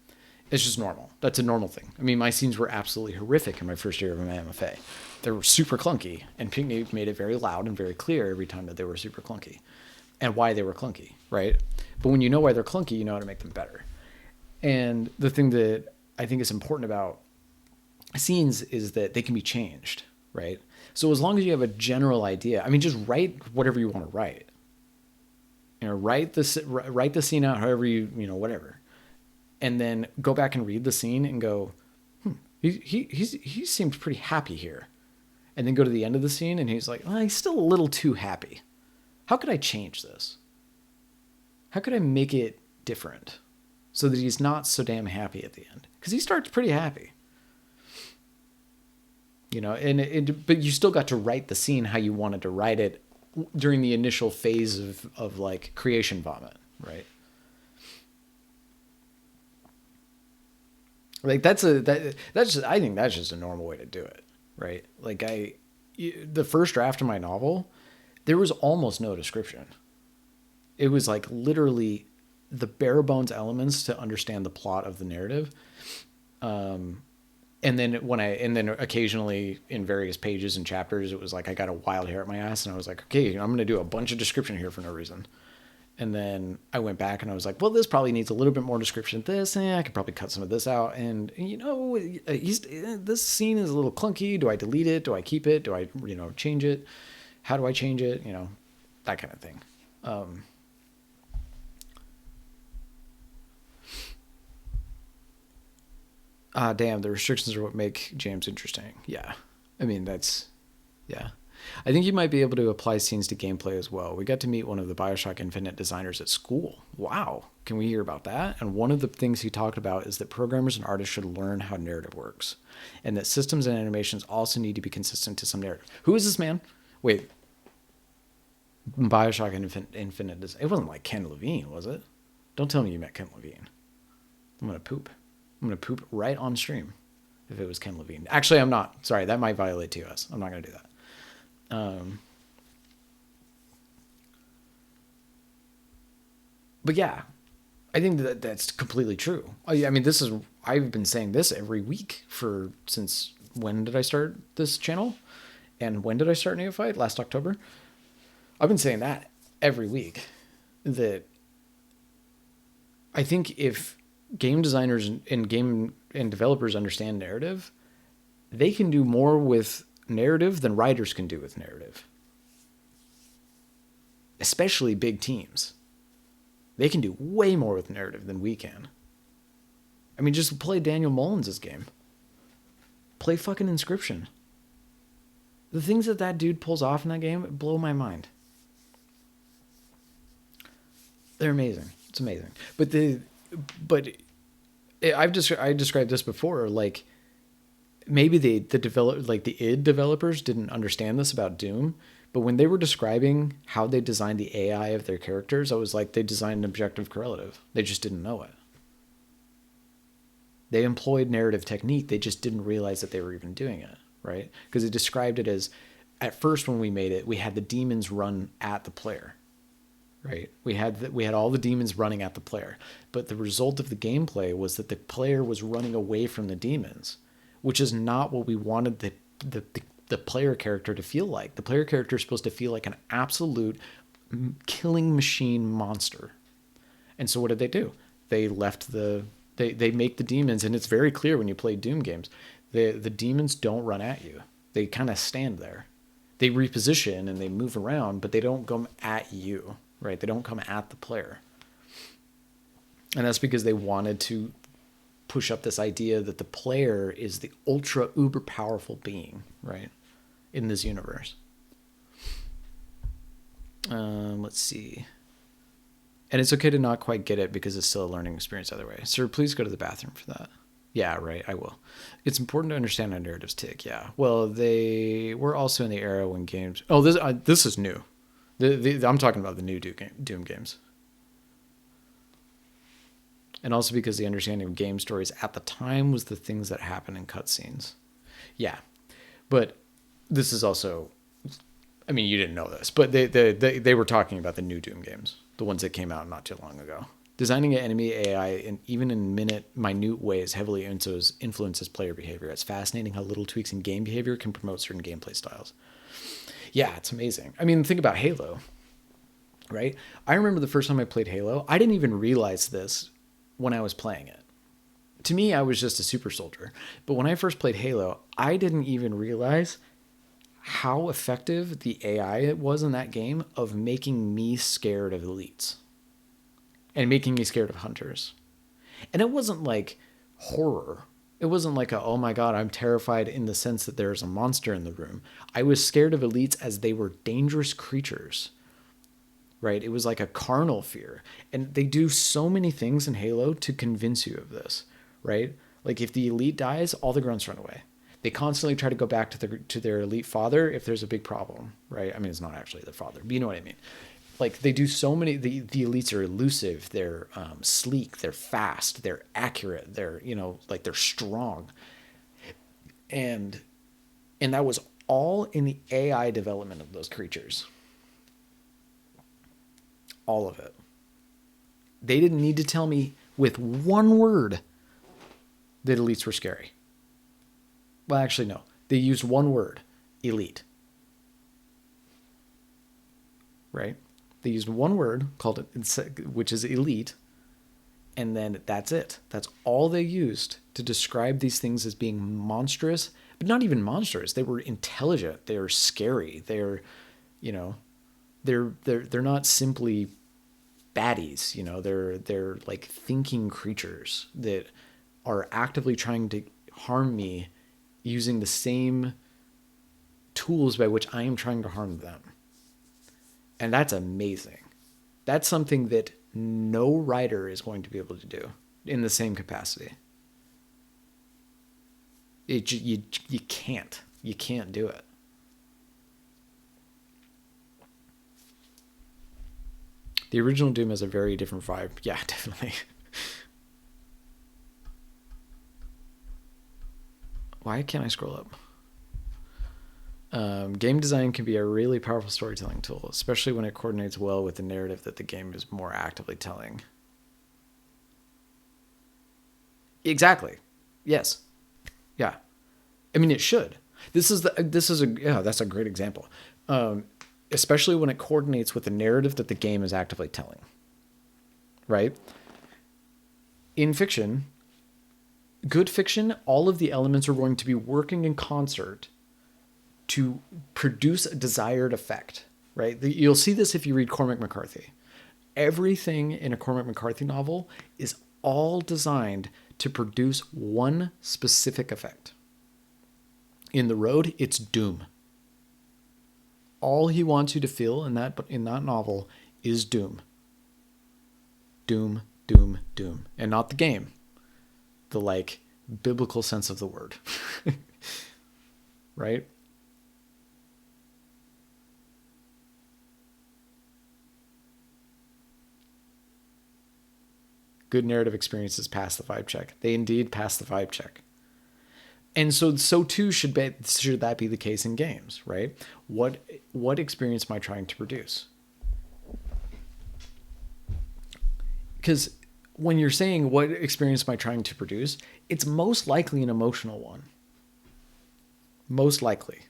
Speaker 1: It's just normal. That's a normal thing. I mean, my scenes were absolutely horrific in my first year of my MFA. They were super clunky, and Pinkney made it very loud and very clear every time that they were super clunky and why they were clunky, right? But when you know why they're clunky, you know how to make them better. And the thing that I think is important about scenes is that they can be changed, right? So as long as you have a general idea, I mean, just write whatever you want to write. Write the scene out however whatever. And then go back and read the scene and go, he seemed pretty happy here. And then go to the end of the scene and he's like, well, he's still a little too happy. How could I change this? How could I make it different so that he's not so damn happy at the end? Because he starts pretty happy. But you still got to write the scene how you wanted to write it during the initial phase of like creation vomit, right? Like I think that's just a normal way to do it, right? Like the first draft of my novel, there was almost no description. It was like literally the bare bones elements to understand the plot of the narrative. And then occasionally in various pages and chapters, it was like I got a wild hair at my ass and I was like, okay, I'm going to do a bunch of description here for no reason. And then I went back and I was like, well, this probably needs a little bit more description. I could probably cut some of this out. And, this scene is a little clunky. Do I delete it? Do I keep it? Do I, change it? How do I change it? That kind of thing. Damn, the restrictions are what make jams interesting. Yeah. I mean, yeah. I think you might be able to apply scenes to gameplay as well. We got to meet one of the BioShock Infinite designers at school. Wow. Can we hear about that? And one of the things he talked about is that programmers and artists should learn how narrative works and that systems and animations also need to be consistent to some narrative. Who is this man? Wait. BioShock Infinite. It wasn't like Ken Levine, was it? Don't tell me you met Ken Levine. I'm going to poop. I'm going to poop right on stream if it was Ken Levine. Actually, I'm not. Sorry, that might violate TOS. I'm not going to do that. But yeah, I think that's completely true. I mean, I've been saying this every week since when did I start this channel? And when did I start Neophyte? Last October. I've been saying that every week, that I think if game designers and game and developers understand narrative, they can do more with narrative than writers can do with narrative. Especially big teams. They can do way more with narrative than we can. I mean, just play Daniel Mullins' game. Play fucking Inscription. The things that dude pulls off in that game blow my mind. They're amazing. It's amazing. But I described this before, like maybe the id developers didn't understand this about Doom, but when they were describing how they designed the AI of their characters, I was like, they designed an objective correlative. They just didn't know it. They employed narrative technique. They just didn't realize that they were even doing it, right? Because it described it as, at first when we made it, we had the demons run at the player, right? We had all the demons running at the player, but the result of the gameplay was that the player was running away from the demons, which is not what we wanted the player character to feel like. The player character is supposed to feel like an absolute killing machine monster. And so what did they do? They left the They make the demons, and it's very clear when you play Doom games, the demons don't run at you. They kind of stand there. They reposition and they move around, but they don't come at you, right? They don't come at the player. And that's because they wanted to push up this idea that the player is the ultra uber powerful being, right, in this universe. Let's see. And it's okay to not quite get it because it's still a learning experience either way. Sir, please go to the bathroom for that. Yeah, right, I will. It's important to understand how narratives tick, yeah. Well, they were also in the era when games... Oh, this is new. I'm talking about the new Doom games. And also because the understanding of game stories at the time was the things that happen in cutscenes. Yeah, but this is also... I mean, you didn't know this, but they were talking about the new Doom games, the ones that came out not too long ago. Designing an enemy AI, even in minute ways, heavily influences player behavior. It's fascinating how little tweaks in game behavior can promote certain gameplay styles. Yeah, it's amazing. I mean, think about Halo, right? I remember the first time I played Halo, I didn't even realize this when I was playing it. To me, I was just a super soldier. But when I first played Halo, I didn't even realize how effective the AI it was in that game of making me scared of elites and making me scared of hunters. And it wasn't like horror. It wasn't like oh my God, I'm terrified in the sense that there's a monster in the room. I was scared of elites as they were dangerous creatures, right? It was like a carnal fear. And they do so many things in Halo to convince you of this, right? Like if the elite dies, all the grunts run away. They constantly try to go back to their elite father if there's a big problem, right? I mean, it's not actually their father, but you know what I mean. Like they do so many. The elites are elusive. They're sleek. They're fast. They're accurate. They're like they're strong. And that was all in the AI development of those creatures. All of it. They didn't need to tell me with one word that elites were scary. Well, actually, no. They used one word, elite. Right? They used one word called it, which is elite, and then that's it. That's all they used to describe these things as being monstrous, but not even monstrous. They were intelligent. They were scary. They're not simply baddies. They're like thinking creatures that are actively trying to harm me using the same tools by which I am trying to harm them. And that's amazing. That's something that no writer is going to be able to do in the same capacity. You can't. You can't do it. The original Doom has a very different vibe. Yeah, definitely. Why can't I scroll up? Game design can be a really powerful storytelling tool, especially when it coordinates well with the narrative that the game is more actively telling. Exactly. Yes. Yeah. I mean, it should. That's a great example. Especially when it coordinates with the narrative that the game is actively telling. Right? In fiction, good fiction, all of the elements are going to be working in concert to produce a desired effect, right? You'll see this if you read Cormac McCarthy. Everything in a Cormac McCarthy novel is all designed to produce one specific effect. In The Road, it's doom. All he wants you to feel in that novel is doom. Doom, doom, doom. And not the game. The biblical sense of the word. Right? Good narrative experiences pass the vibe check. They indeed pass the vibe check. And so too should that be the case in games, right? What experience am I trying to produce? Because when you're saying what experience am I trying to produce, it's most likely an emotional one. Most likely.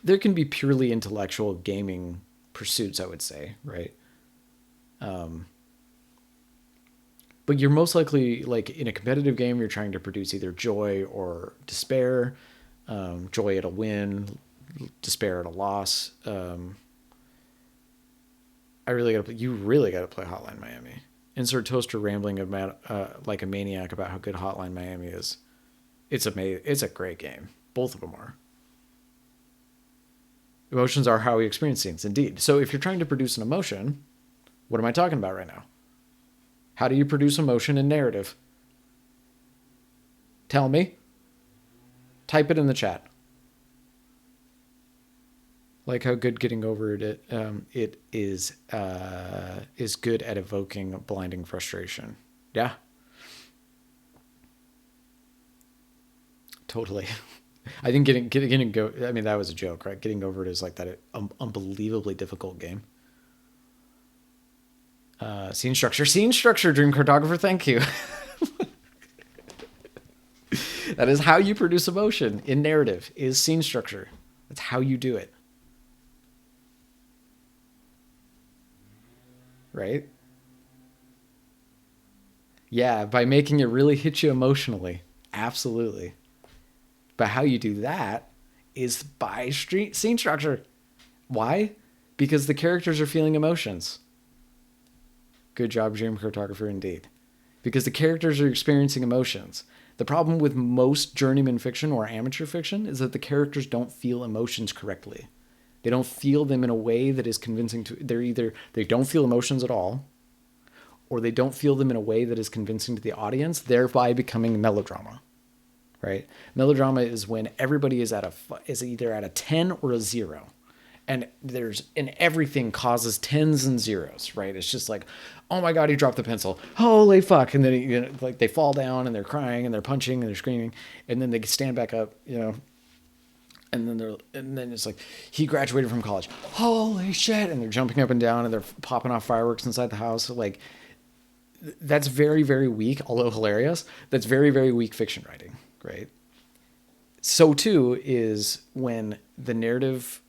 Speaker 1: There can be purely intellectual gaming pursuits, I would say, right? But you're most likely, like in a competitive game, you're trying to produce either joy or despair. Joy at a win, despair at a loss. You really gotta play Hotline Miami. Insert Toaster rambling about like a maniac about how good Hotline Miami is. It's amazing. It's a great game. Both of them are. Emotions are how we experience things, indeed. So if you're trying to produce an emotion, what am I talking about right now? How do you produce emotion in narrative? Tell me. Type it in the chat. Like how good getting over it is good at evoking blinding frustration. Yeah. Totally. I think I mean, that was a joke, right? Getting over it is like that unbelievably difficult game. Scene structure, Dream Cartographer, thank you. That is how you produce emotion in narrative, is scene structure. That's how you do it. Right? Yeah, by making it really hit you emotionally. Absolutely. But how you do that is by scene structure. Why? Because the characters are feeling emotions. Good job, Dream Cartographer, indeed. Because the characters are experiencing emotions. The problem with most journeyman fiction or amateur fiction is that the characters don't feel emotions correctly. They don't feel them in a way that is convincing to... They don't feel emotions at all, or they don't feel them in a way that is convincing to the audience, thereby becoming melodrama. Right? Melodrama is when everybody is either at a 10 or a 0. And everything causes 10s and 0s, right? It's just like, oh my God, he dropped the pencil. Holy fuck. And then like they fall down and they're crying and they're punching and they're screaming. And then they stand back up, and then it's like, he graduated from college. Holy shit. And they're jumping up and down and they're popping off fireworks inside the house. Like, that's very, very weak, although hilarious. That's very, very weak fiction writing, right? So too is when the narrative,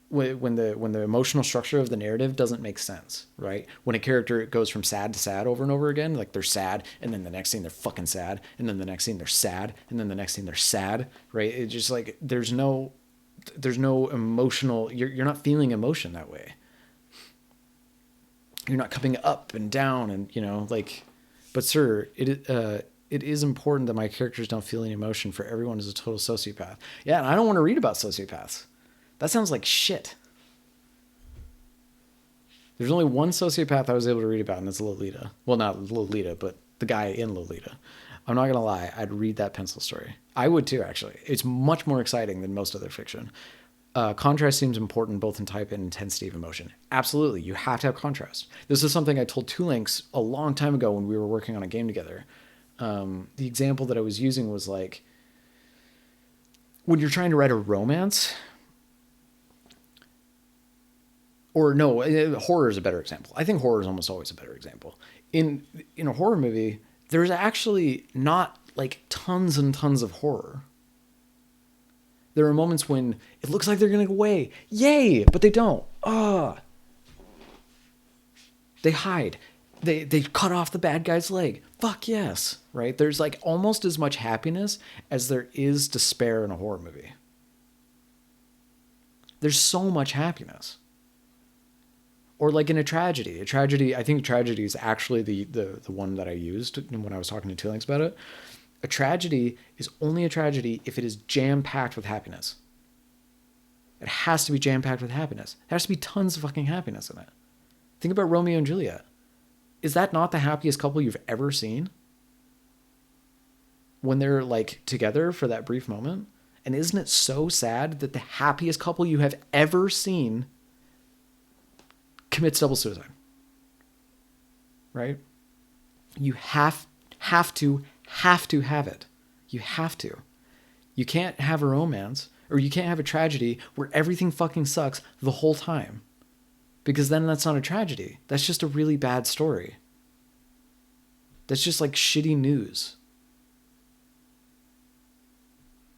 Speaker 1: when the emotional structure of the narrative doesn't make sense, right? When a character goes from sad to sad over and over again, like they're sad, and then the next scene they're fucking sad, and then the next scene they're sad, and then the next scene they're sad, right? It's just like there's no emotional. You're not feeling emotion that way. You're not coming up and down, and But sir, it is important that my characters don't feel any emotion, for everyone is a total sociopath. Yeah, and I don't want to read about sociopaths. That sounds like shit. There's only one sociopath I was able to read about, and that's Lolita. Well, not Lolita, but the guy in Lolita. I'm not going to lie. I'd read that pencil story. I would too, actually. It's much more exciting than most other fiction. Contrast seems important both in type and intensity of emotion. Absolutely. You have to have contrast. This is something I told Two Links a long time ago when we were working on a game together. The example that I was using was like, when you're trying to write a romance... Or no, horror is a better example. I think horror is almost always a better example. In a horror movie, there's actually not like tons and tons of horror. There are moments when it looks like they're going to go away. Yay! But they don't. They hide. They cut off the bad guy's leg. Fuck yes. Right? There's like almost as much happiness as there is despair in a horror movie. There's so much happiness. Or like in a tragedy. I think tragedy is actually the one that I used when I was talking to Two Links about it. A tragedy is only a tragedy if it is jam-packed with happiness. It has to be jam-packed with happiness. There has to be tons of fucking happiness in it. Think about Romeo and Juliet. Is that not the happiest couple you've ever seen? When they're like together for that brief moment? And isn't it so sad that the happiest couple you have ever seen commits double suicide? Right? You have to have it. You have to. You can't have a romance, or you can't have a tragedy where everything fucking sucks the whole time. Because then that's not a tragedy. That's just a really bad story. That's just like shitty news.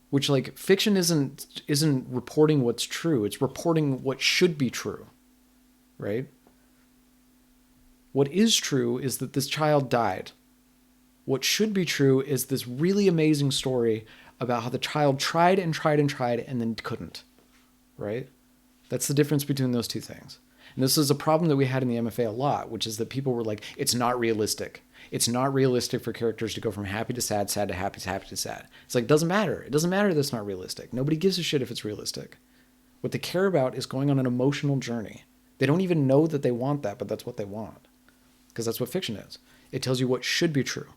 Speaker 1: Which like fiction isn't reporting what's true. It's reporting what should be true. Right? What is true is that this child died. What should be true is this really amazing story about how the child tried and tried and tried and then couldn't, right? That's the difference between those two things. And this is a problem that we had in the MFA a lot, which is that people were like, it's not realistic. It's not realistic for characters to go from happy to sad, sad to happy to sad. It's like, it doesn't matter. It doesn't matter that it's not realistic. Nobody gives a shit if it's realistic. What they care about is going on an emotional journey. They don't even know that they want that, but that's what they want. Because that's what fiction is. It tells you what should be true.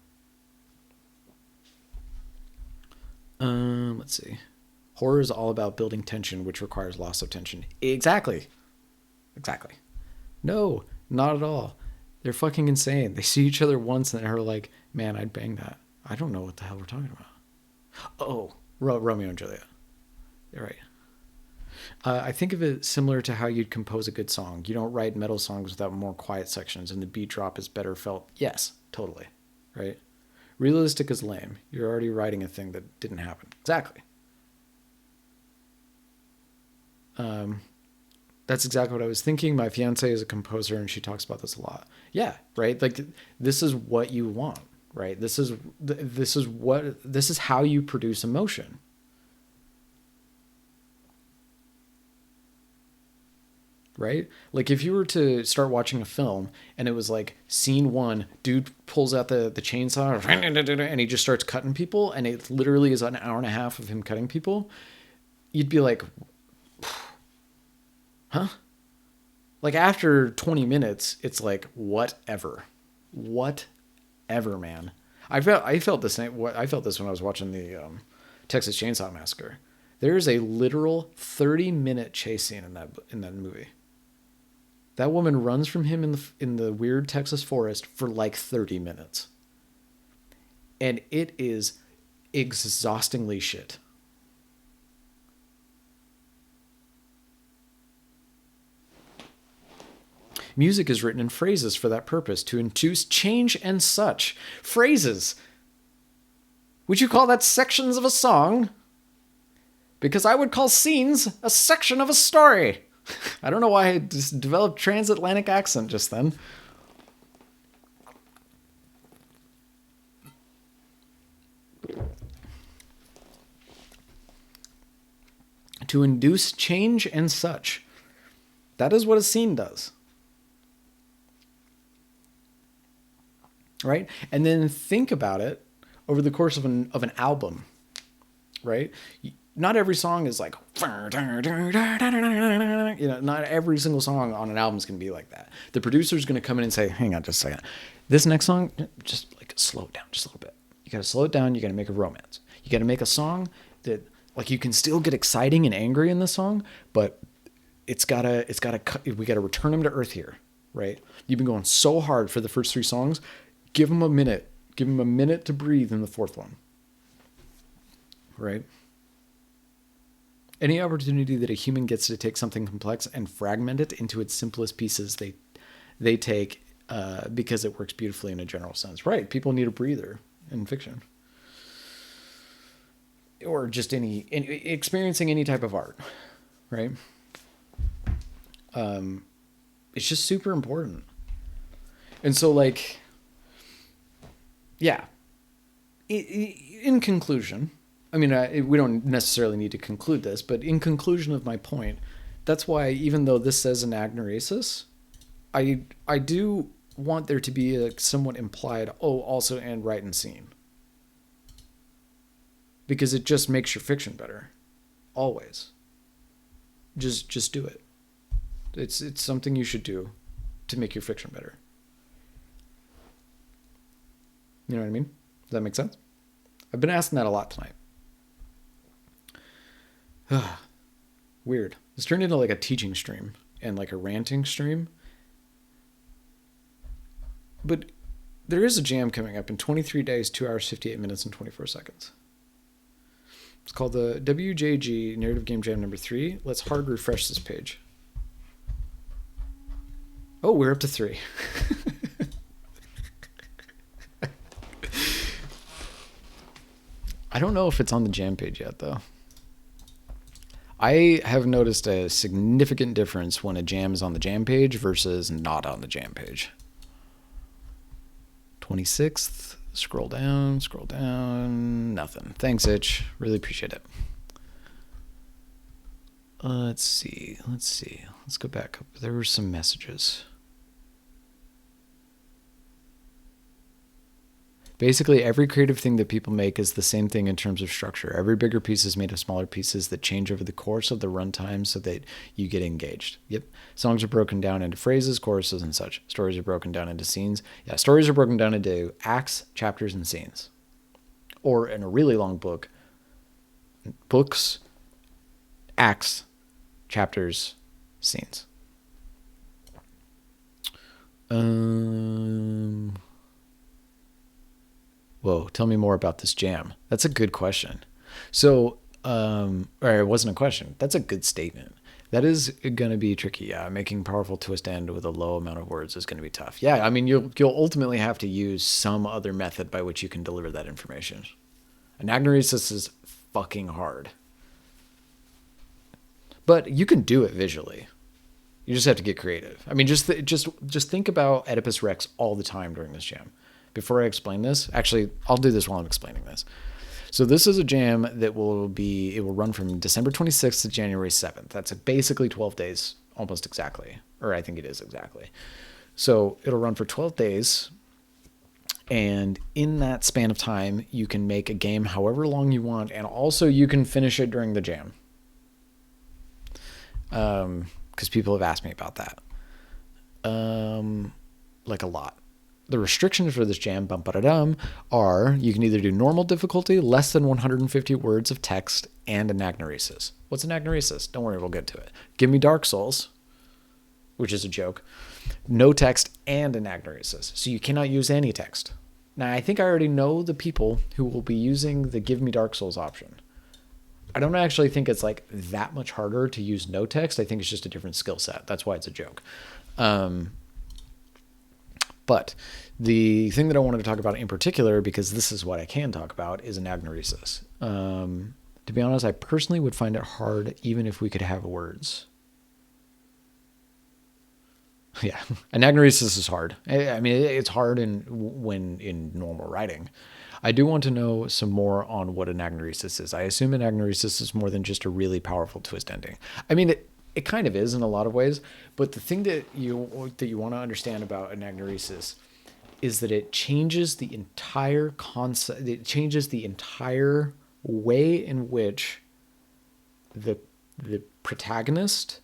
Speaker 1: Let's see. Horror is all about building tension, which requires loss of tension. Exactly. No, not at all. They're fucking insane. They see each other once and are like, man, I'd bang that. I don't know what the hell we're talking about. Oh, Romeo and Juliet. You're right. I think of it similar to how you'd compose a good song. You don't write metal songs without more quiet sections, and the beat drop is better felt. Yes, totally. Right? Realistic is lame. You're already writing a thing that didn't happen. Exactly. That's exactly what I was thinking. My fiance is a composer, and she talks about this a lot. Yeah, right? Like, this is what you want, right? This is how you produce emotion. Right? Like, if you were to start watching a film and it was like scene 1, dude pulls out the chainsaw and he just starts cutting people, and it literally is an hour and a half of him cutting people, you'd be like, huh? Like, after 20 minutes, it's like, whatever, man. I felt the same. I felt this when I was watching the Texas Chainsaw Massacre. There's a literal 30-minute chase scene in that movie. That woman runs from him in the weird Texas forest for like 30 minutes. And it is exhaustingly shit. Music is written in phrases for that purpose, to induce change and such. Phrases. Would you call that sections of a song? Because I would call scenes a section of a story. I don't know why I just developed transatlantic accent just then. To induce change and such. That is what a scene does. Right? And then think about it over the course of an album. Right? Not every song is like, not every single song on an album is going to be like that. The producer's going to come in and say, hang on just a second. This next song, just like slow it down just a little bit. You got to slow it down. You got to make a romance. You got to make a song that, like, you can still get exciting and angry in the song, but we got to return them to earth here, right? You've been going so hard for the first 3 songs. Give them a minute. Give them a minute to breathe in the 4th one. Right? Any opportunity that a human gets to take something complex and fragment it into its simplest pieces, they take because it works beautifully in a general sense. Right. People need a breather in fiction. Or just experiencing any type of art. Right? It's just super important. And so, like, yeah. In conclusion, I mean, we don't necessarily need to conclude this, but in conclusion of my point, that's why, even though this says anagnoresis, I do want there to be a somewhat implied, also and write and scene. Because it just makes your fiction better. Always. Just do it. It's something you should do to make your fiction better. You know what I mean? Does that make sense? I've been asking that a lot tonight. Weird. It's turned into like a teaching stream and like a ranting stream. But there is a jam coming up in 23 days, 2 hours, 58 minutes, and 24 seconds. It's called the WJG Narrative Game Jam number 3. Let's hard refresh this page. Oh, we're up to 3. I don't know if it's on the jam page yet, though. I have noticed a significant difference when a jam is on the jam page versus not on the jam page. 26th, Scroll down, nothing. Thanks, Itch. Really appreciate it. Let's see. Let's go back up. There were some messages. Basically, every creative thing that people make is the same thing in terms of structure. Every bigger piece is made of smaller pieces that change over the course of the runtime so that you get engaged. Yep. Songs are broken down into phrases, choruses, and such. Stories are broken down into scenes. Yeah, stories are broken down into acts, chapters, and scenes. Or in a really long book, books, acts, chapters, scenes. Whoa, tell me more about this jam. That's a good question. So, or it wasn't a question. That's a good statement. That is going to be tricky. Yeah, making powerful twist end with a low amount of words is going to be tough. Yeah, I mean, you'll ultimately have to use some other method by which you can deliver that information. Anagnoresis is fucking hard. But you can do it visually. You just have to get creative. I mean, just think about Oedipus Rex all the time during this jam. Before I explain this, actually, I'll do this while I'm explaining this. So this is a jam that it will run from December 26th to January 7th. That's basically 12 days, almost exactly. Or I think it is exactly. So it'll run for 12 days. And in that span of time, you can make a game however long you want. And also you can finish it during the jam. Because people have asked me about that. Like a lot. The restrictions for this jam, are you can either do normal difficulty, less than 150 words of text, and anagnoresis. What's anagnoresis? Don't worry, we'll get to it. Give me Dark Souls, which is a joke. No text and anagnoresis. So you cannot use any text. Now, I think I already know the people who will be using the Give Me Dark Souls option. I don't actually think it's like that much harder to use no text. I think it's just a different skill set. That's why it's a joke. But the thing that I wanted to talk about in particular, because this is what I can talk about, is anagnoresis. To be honest, I personally would find it hard even if we could have words. Yeah, anagnoresis is hard. I mean, it's hard when in normal writing. I do want to know some more on what anagnoresis is. I assume anagnoresis is more than just a really powerful twist ending. I mean, it kind of is in a lot of ways, but the thing that you want to understand about anagnoresis is that it changes the entire concept. It changes the entire way in which the protagonist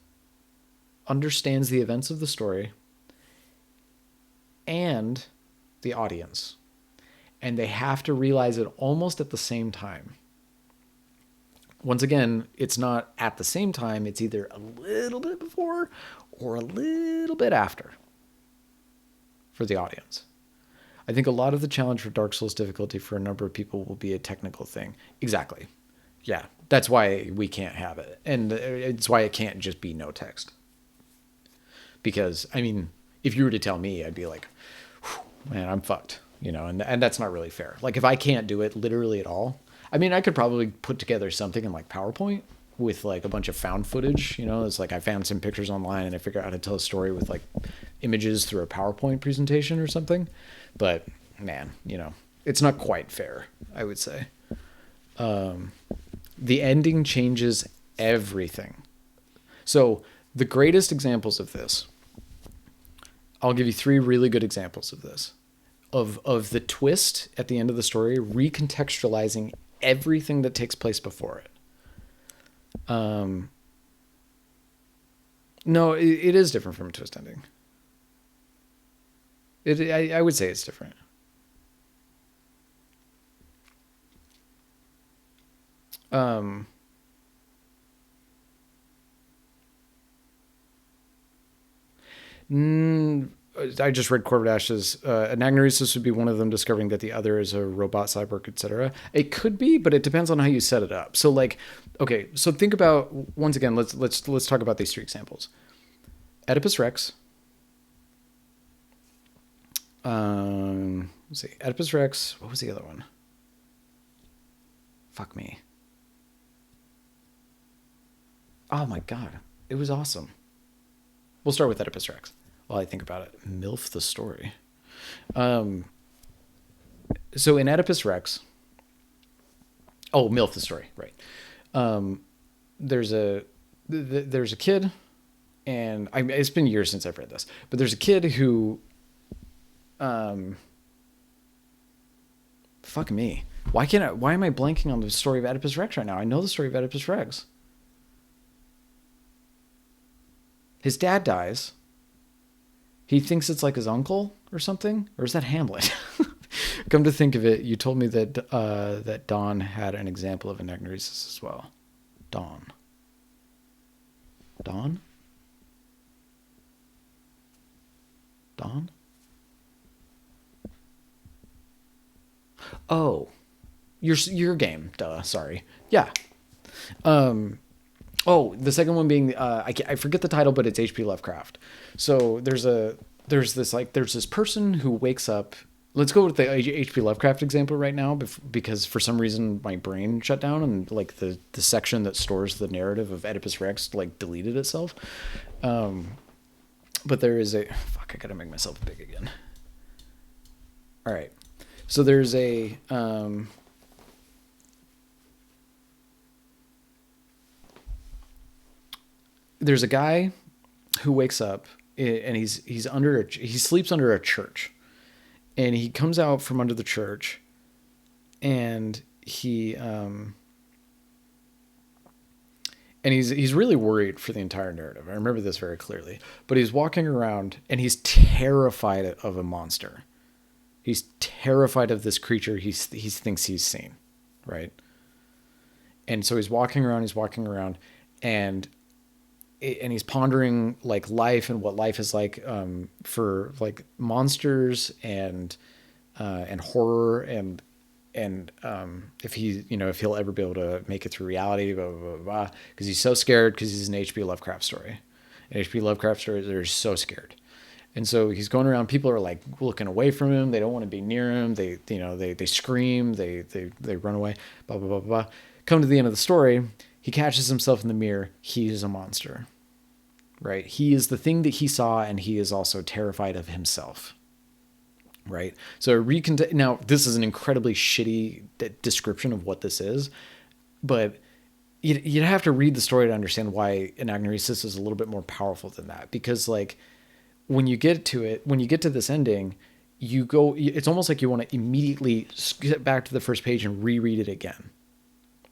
Speaker 1: understands the events of the story and the audience. And they have to realize it almost at the same time. Once again, it's not at the same time. It's either a little bit before or a little bit after for the audience. I think a lot of the challenge for Dark Souls difficulty for a number of people will be a technical thing. Exactly. Yeah, that's why we can't have it. And it's why it can't just be no text. Because, I mean, if you were to tell me, I'd be like, man, I'm fucked. You know, and that's not really fair. Like, if I can't do it literally at all, I mean, I could probably put together something in like PowerPoint with like a bunch of found footage. You know, it's like I found some pictures online and I figured out how to tell a story with like images through a PowerPoint presentation or something. But man, you know, it's not quite fair, I would say. The ending changes everything. So the greatest examples of this, I'll give you 3 really good examples of this. Of the twist at the end of the story, recontextualizing everything that takes place before it. No, it is different from a twist ending. I would say it's different. I just read Corbett Ash's anagnoresis would be one of them discovering that the other is a robot, cyborg, etc. It could be, but it depends on how you set it up. So like, okay, so think about, once again, let's talk about these 3 examples. Oedipus Rex. Let's see. Oedipus Rex. What was the other one? Fuck me. Oh my God. It was awesome. We'll start with Oedipus Rex while I think about it. MILF the story. So in Oedipus Rex, oh, MILF the story, right? There's a kid, and it's been years since I've read this, but there's a kid who, fuck me. Why am I blanking on the story of Oedipus Rex right now? I know the story of Oedipus Rex. His dad dies. He thinks it's like his uncle or something, or is that Hamlet? Come to think of it, you told me that that Don had an example of anagnorisis as well. Don. Don? Don? Oh, your game. Duh. Sorry. Yeah. Oh, the second one being I forget the title, but it's H.P. Lovecraft. So there's this person who wakes up. Let's go with the H.P. Lovecraft example right now, because for some reason my brain shut down and like the section that stores the narrative of Oedipus Rex like deleted itself. But there is a fuck. I gotta make myself big again. All right. So there's a guy who wakes up and he sleeps under a church, and he comes out from under the church, and he's really worried for the entire narrative. I remember this very clearly. But he's walking around and he's terrified of a monster. He's terrified of this creature he thinks he's seen, right? And so he's walking around, and he's pondering like life and what life is like for like monsters and horror and if he'll ever be able to make it through reality, blah blah blah, blah, because he's so scared, because he's an H.P. Lovecraft story. And H.P. Lovecraft stories are so scared. And so he's going around. People are like looking away from him. They don't want to be near him. They scream. They run away. Blah blah blah blah. Come to the end of the story, he catches himself in the mirror. He is a monster, right? He is the thing that he saw, and he is also terrified of himself, right? So now this is an incredibly shitty description of what this is, but you'd have to read the story to understand why anagnorisis is a little bit more powerful than that, because like, when you get to this ending, it's almost like you want to immediately get back to the first page and reread it again,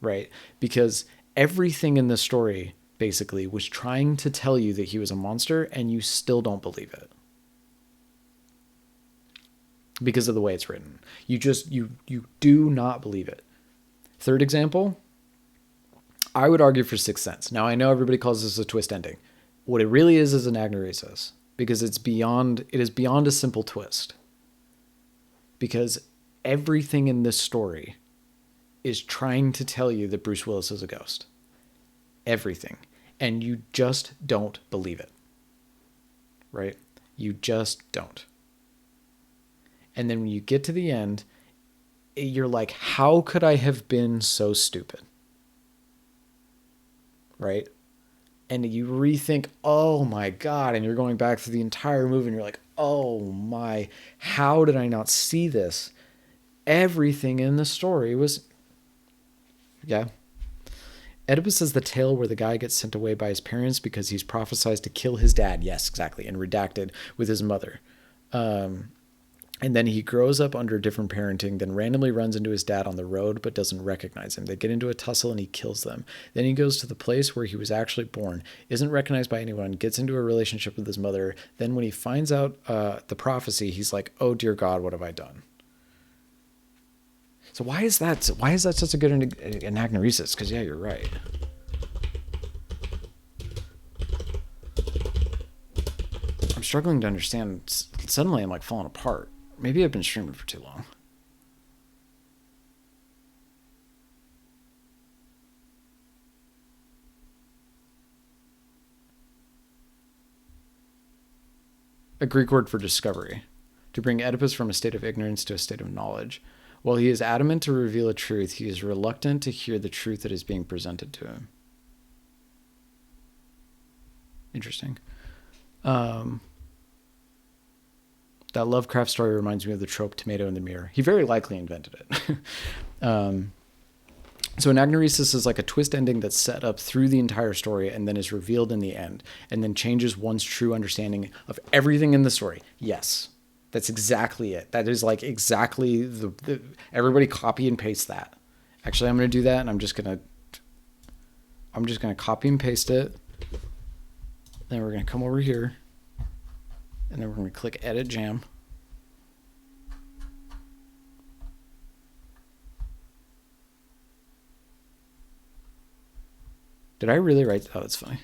Speaker 1: right? Because everything in this story basically was trying to tell you that he was a monster, and you still don't believe it because of the way it's written. You do not believe it. Third example, I would argue for Sixth Sense. Now, I know everybody calls this a twist ending. What it really is anagnorisis. Because it is beyond a simple twist. Because everything in this story is trying to tell you that Bruce Willis is a ghost. Everything. And you just don't believe it. Right? You just don't. And then when you get to the end, you're like, how could I have been so stupid? Right? And you rethink, oh my God, and you're going back through the entire movie and you're like, oh my, how did I not see this? Everything in the story was, yeah. Oedipus is the tale where the guy gets sent away by his parents because he's prophesized to kill his dad. Yes, exactly. And redacted with his mother. And then he grows up under different parenting, then randomly runs into his dad on the road, but doesn't recognize him. They get into a tussle and he kills them. Then he goes to the place where he was actually born, isn't recognized by anyone, gets into a relationship with his mother. Then when he finds out the prophecy, he's like, oh dear God, what have I done? So why is that such a good anagnorisis? Because yeah, you're right. I'm struggling to understand. Suddenly I'm like falling apart. Maybe I've been streaming for too long. A Greek word for discovery. To bring Oedipus from a state of ignorance to a state of knowledge. While he is adamant to reveal a truth, he is reluctant to hear the truth that is being presented to him. Interesting. That Lovecraft story reminds me of the trope tomato in the mirror. He very likely invented it. So anagnoresis is like a twist ending that's set up through the entire story and then is revealed in the end and then changes one's true understanding of everything in the story. Yes, that's exactly it. That is like exactly the everybody copy and paste that. Actually, I'm going to do that and I'm just going to copy and paste it. Then we're going to come over here and then we're going to click edit jam. Did I really write? Oh, that's funny.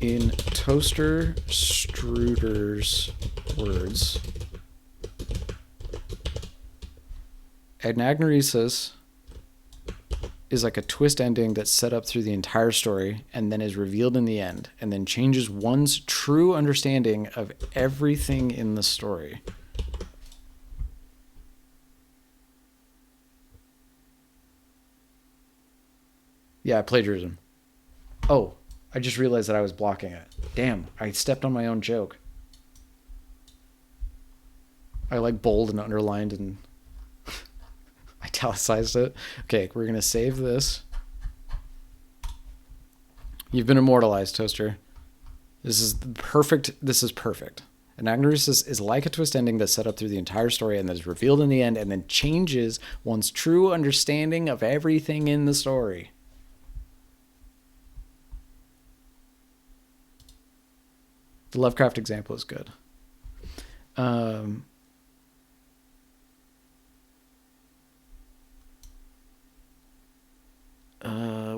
Speaker 1: In Toaster Struder's words, anagnoresis is like a twist ending that's set up through the entire story and then is revealed in the end and then changes one's true understanding of everything in the story. Yeah, plagiarism. Oh, I just realized that I was blocking it. Damn, I stepped on my own joke. I like bold and underlined and italicized it. Okay, we're going to save this. You've been immortalized, Toaster. This is perfect. This is perfect. Anagnoresis is like a twist ending that's set up through the entire story and that is revealed in the end and then changes one's true understanding of everything in the story. The Lovecraft example is good.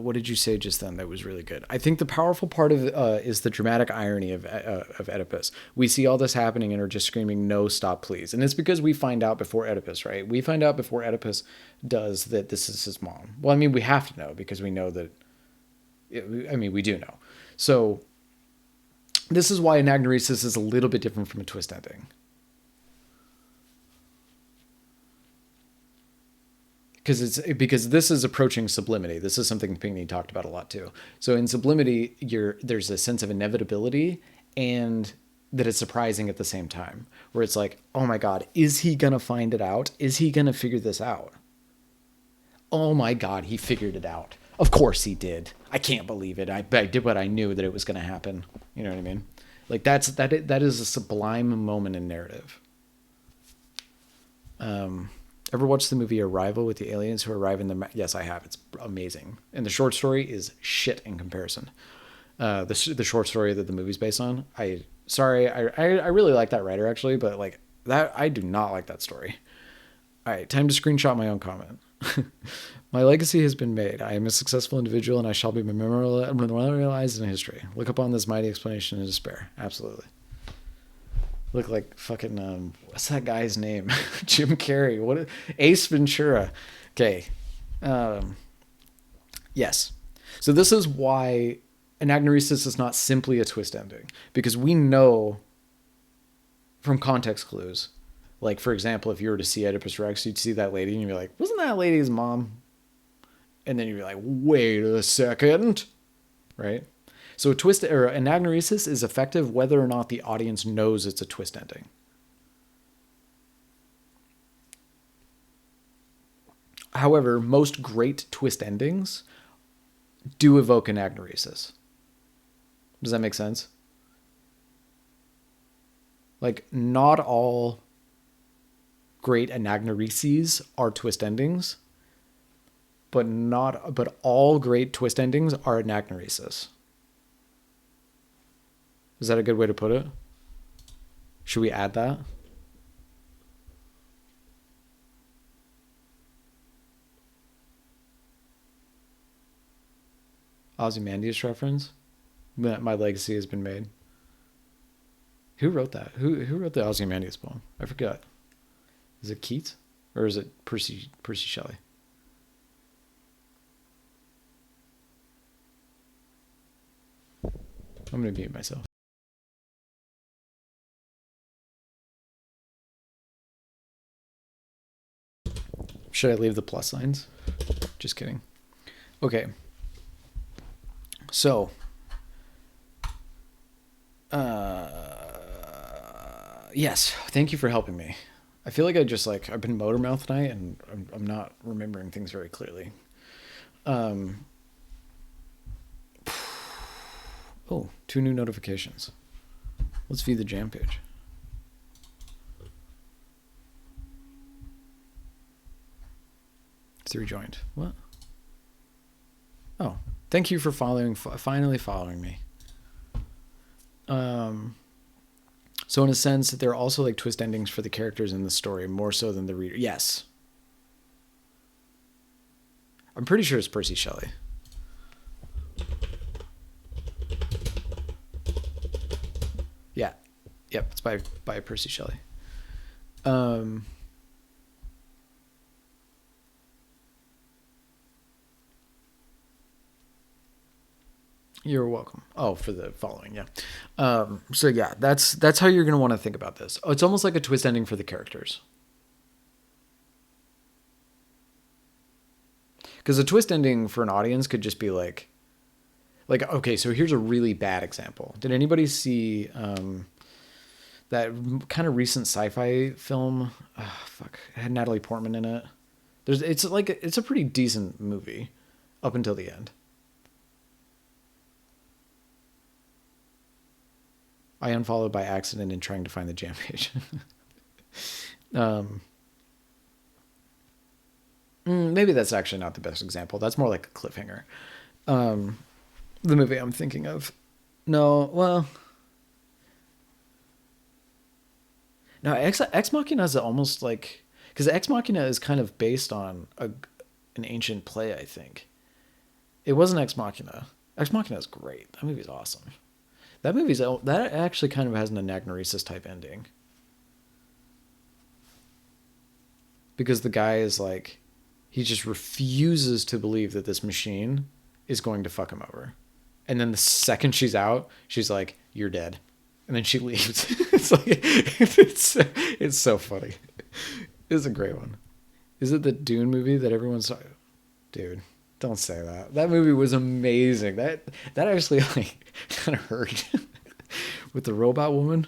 Speaker 1: What did you say just then that was really good? I think the powerful part of is the dramatic irony of Oedipus. We see all this happening and are just screaming, no, stop, please. And it's because we find out before Oedipus, right? We find out before Oedipus does that this is his mom. Well, I mean, we have to know because we know that, we do know. So this is why anagnoresis is a little bit different from a twist ending. Because this is approaching sublimity. This is something Pinckney talked about a lot too. So in sublimity, there's a sense of inevitability and that it's surprising at the same time, where it's like, oh my God, is he gonna find it out? Is he gonna figure this out? Oh my God, he figured it out. Of course he did. I can't believe it. I did what I knew that it was gonna happen. You know what I mean? Like that is a sublime moment in narrative. Ever watched the movie Arrival with the aliens who arrive in the... Yes, I have. It's amazing. And the short story is shit in comparison. The short story that the movie's based on. I really like that writer actually, but like that, I do not like that story. All right, time to screenshot my own comment. My legacy has been made. I am a successful individual and I shall be memorialized in history. Look upon this mighty explanation in despair. Absolutely. Look like fucking what's that guy's name? Jim Carrey. What? Ace Ventura. Okay. Yes. So this is why anagnoresis is not simply a twist ending, because we know from context clues. Like, for example, if you were to see Oedipus Rex, you'd see that lady and you'd be like, wasn't that lady's mom? And then you'd be like, wait a second. Right? So anagnoresis is effective whether or not the audience knows it's a twist ending. However, most great twist endings do evoke anagnoresis. Does that make sense? Like, not all great anagnoreses are twist endings, but all great twist endings are anagnoresis. Is that a good way to put it? Should we add that? Ozymandias reference? My legacy has been made. Who wrote that? Who wrote the Ozymandias poem? I forgot. Is it Keats? Or is it Percy Shelley? I'm going to mute myself. Should I leave the plus signs? Just kidding. Okay. So, yes, thank you for helping me. I feel like I've been motor mouth tonight and I'm not remembering things very clearly. Um, oh, 2 new notifications. Let's view the jam page. It's rejoined. What? Oh, thank you for finally following me. So in a sense, there are also like twist endings for the characters in the story, more so than the reader. Yes. I'm pretty sure it's Percy Shelley. Yeah. Yep, it's by Percy Shelley. You're welcome. Oh, for the following, yeah. So yeah, that's how you're gonna want to think about this. Oh, it's almost like a twist ending for the characters. Because a twist ending for an audience could just be okay, so here's a really bad example. Did anybody see that kind of recent sci-fi film? Oh, fuck, it had Natalie Portman in it. It's a pretty decent movie up until the end. I unfollowed by accident in trying to find the jam page. Maybe that's actually not the best example. That's more like a cliffhanger. The movie I'm thinking of. No, well, no. Ex Machina is almost like, because Ex Machina is kind of based on an ancient play. I think it wasn't Ex Machina. Ex Machina is great. That movie's awesome. That actually kind of has an anagnoresis type ending. Because the guy is like, he just refuses to believe that this machine is going to fuck him over. And then the second she's out, she's like, "You're dead." And then she leaves. It's so funny. It's a great one. Is it the Dune movie that everyone's, dude, don't say that. That movie was amazing. That actually like kind of hurt with the robot woman.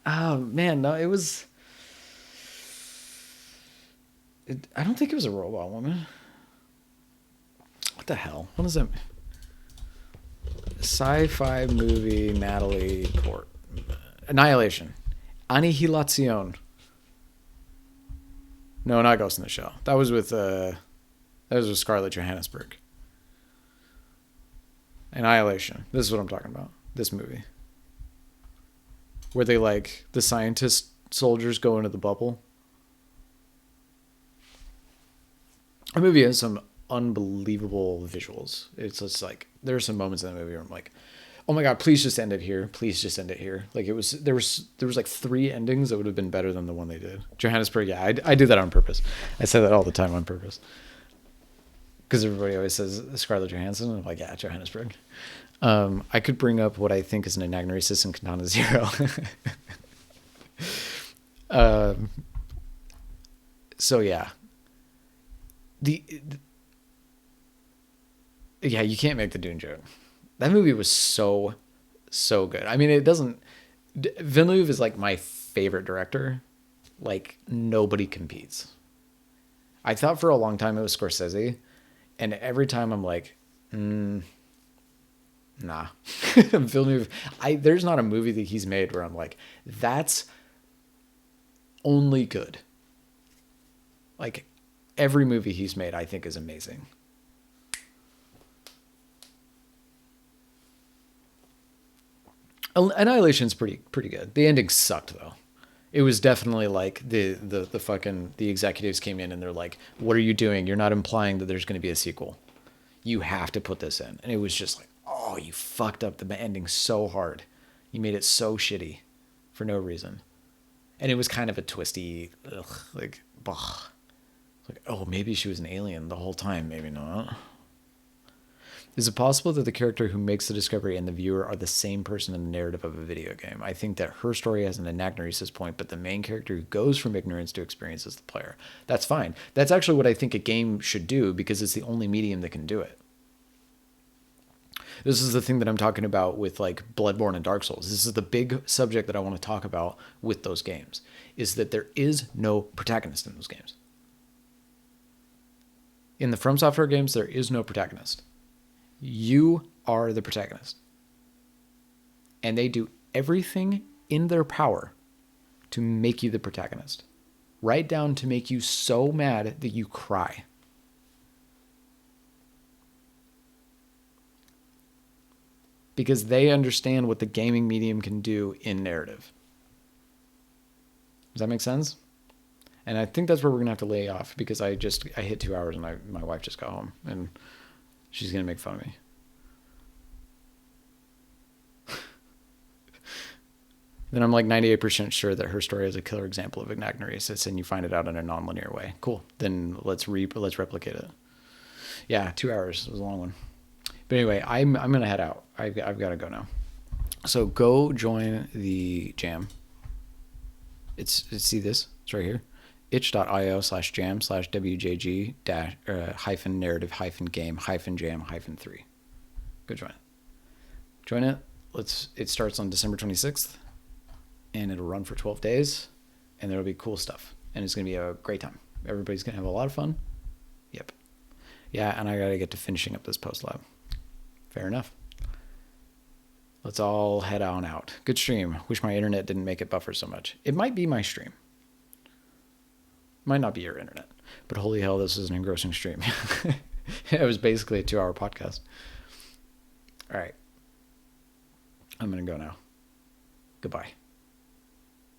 Speaker 1: Oh man, no, it was. I don't think it was a robot woman. What the hell? What is that? Sci-fi movie Natalie Port. Annihilation. Annihilación. No, not Ghost in the Shell. That was with Scarlett Johansson. Annihilation. This is what I'm talking about. This movie. Where they the scientist soldiers go into the bubble. The movie has some unbelievable visuals. It's just there are some moments in the movie where I'm like, oh my god, please just end it here. Please just end it here. There was 3 endings that would have been better than the one they did. Johannesburg, yeah, I do that on purpose. I say that all the time on purpose. Because everybody always says Scarlett Johansson. I'm like, yeah, Johannesburg. I could bring up what I think is an anagnoresis in Katana Zero. So yeah. Yeah, you can't make the Dune joke. That movie was so good. I mean, Villeneuve is like my favorite director. Like nobody competes. I thought for a long time it was Scorsese, and every time I'm like, nah. Villeneuve. There's not a movie that he's made where I'm like, that's only good. Like every movie he's made, I think, is amazing. Annihilation's pretty good. The ending sucked though. It was definitely like the executives came in and they're like, "What are you doing? You're not implying that there's going to be a sequel. You have to put this in." And it was just like, "Oh, you fucked up the ending so hard. You made it so shitty for no reason." And it was kind of a twisty, like, oh, maybe she was an alien the whole time. Maybe not. Is it possible that the character who makes the discovery and the viewer are the same person in the narrative of a video game? I think that her story has an anagnoresis point, but the main character who goes from ignorance to experience is the player. That's fine. That's actually what I think a game should do because it's the only medium that can do it. This is the thing that I'm talking about with like Bloodborne and Dark Souls. This is the big subject that I want to talk about with those games, is that there is no protagonist in those games. In the From Software games, there is no protagonist. You are the protagonist. And they do everything in their power to make you the protagonist. Right down to make you so mad that you cry. Because they understand what the gaming medium can do in narrative. Does that make sense? And I think that's where we're going to have to lay off, because I hit 2 hours and my wife just got home and she's going to make fun of me. Then I'm like 98% sure that her story is a killer example of anagnoresis, and you find it out in a nonlinear way. Cool. Then let's replicate it. Yeah, 2 hours. It was a long one. But anyway, I'm going to head out. I've got to go now. So go join the jam. See this? It's right here. itch.io/jam/wjg-narrative-game-game-jam-3. Go join it. Join it. It starts on December 26th. And it'll run for 12 days, and there'll be cool stuff, and it's going to be a great time. Everybody's going to have a lot of fun. Yep. Yeah, and I got to get to finishing up this post lab. Fair enough. Let's all head on out. Good stream. Wish my internet didn't make it buffer so much. It might be my stream. Might not be your internet, but holy hell, this is an engrossing stream. It was basically a 2-hour podcast. All right. I'm going to go now. Goodbye.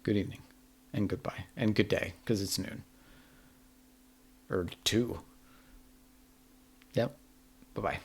Speaker 1: Good evening, and goodbye, and good day, because it's noon. Or 2. Yep. Bye-bye.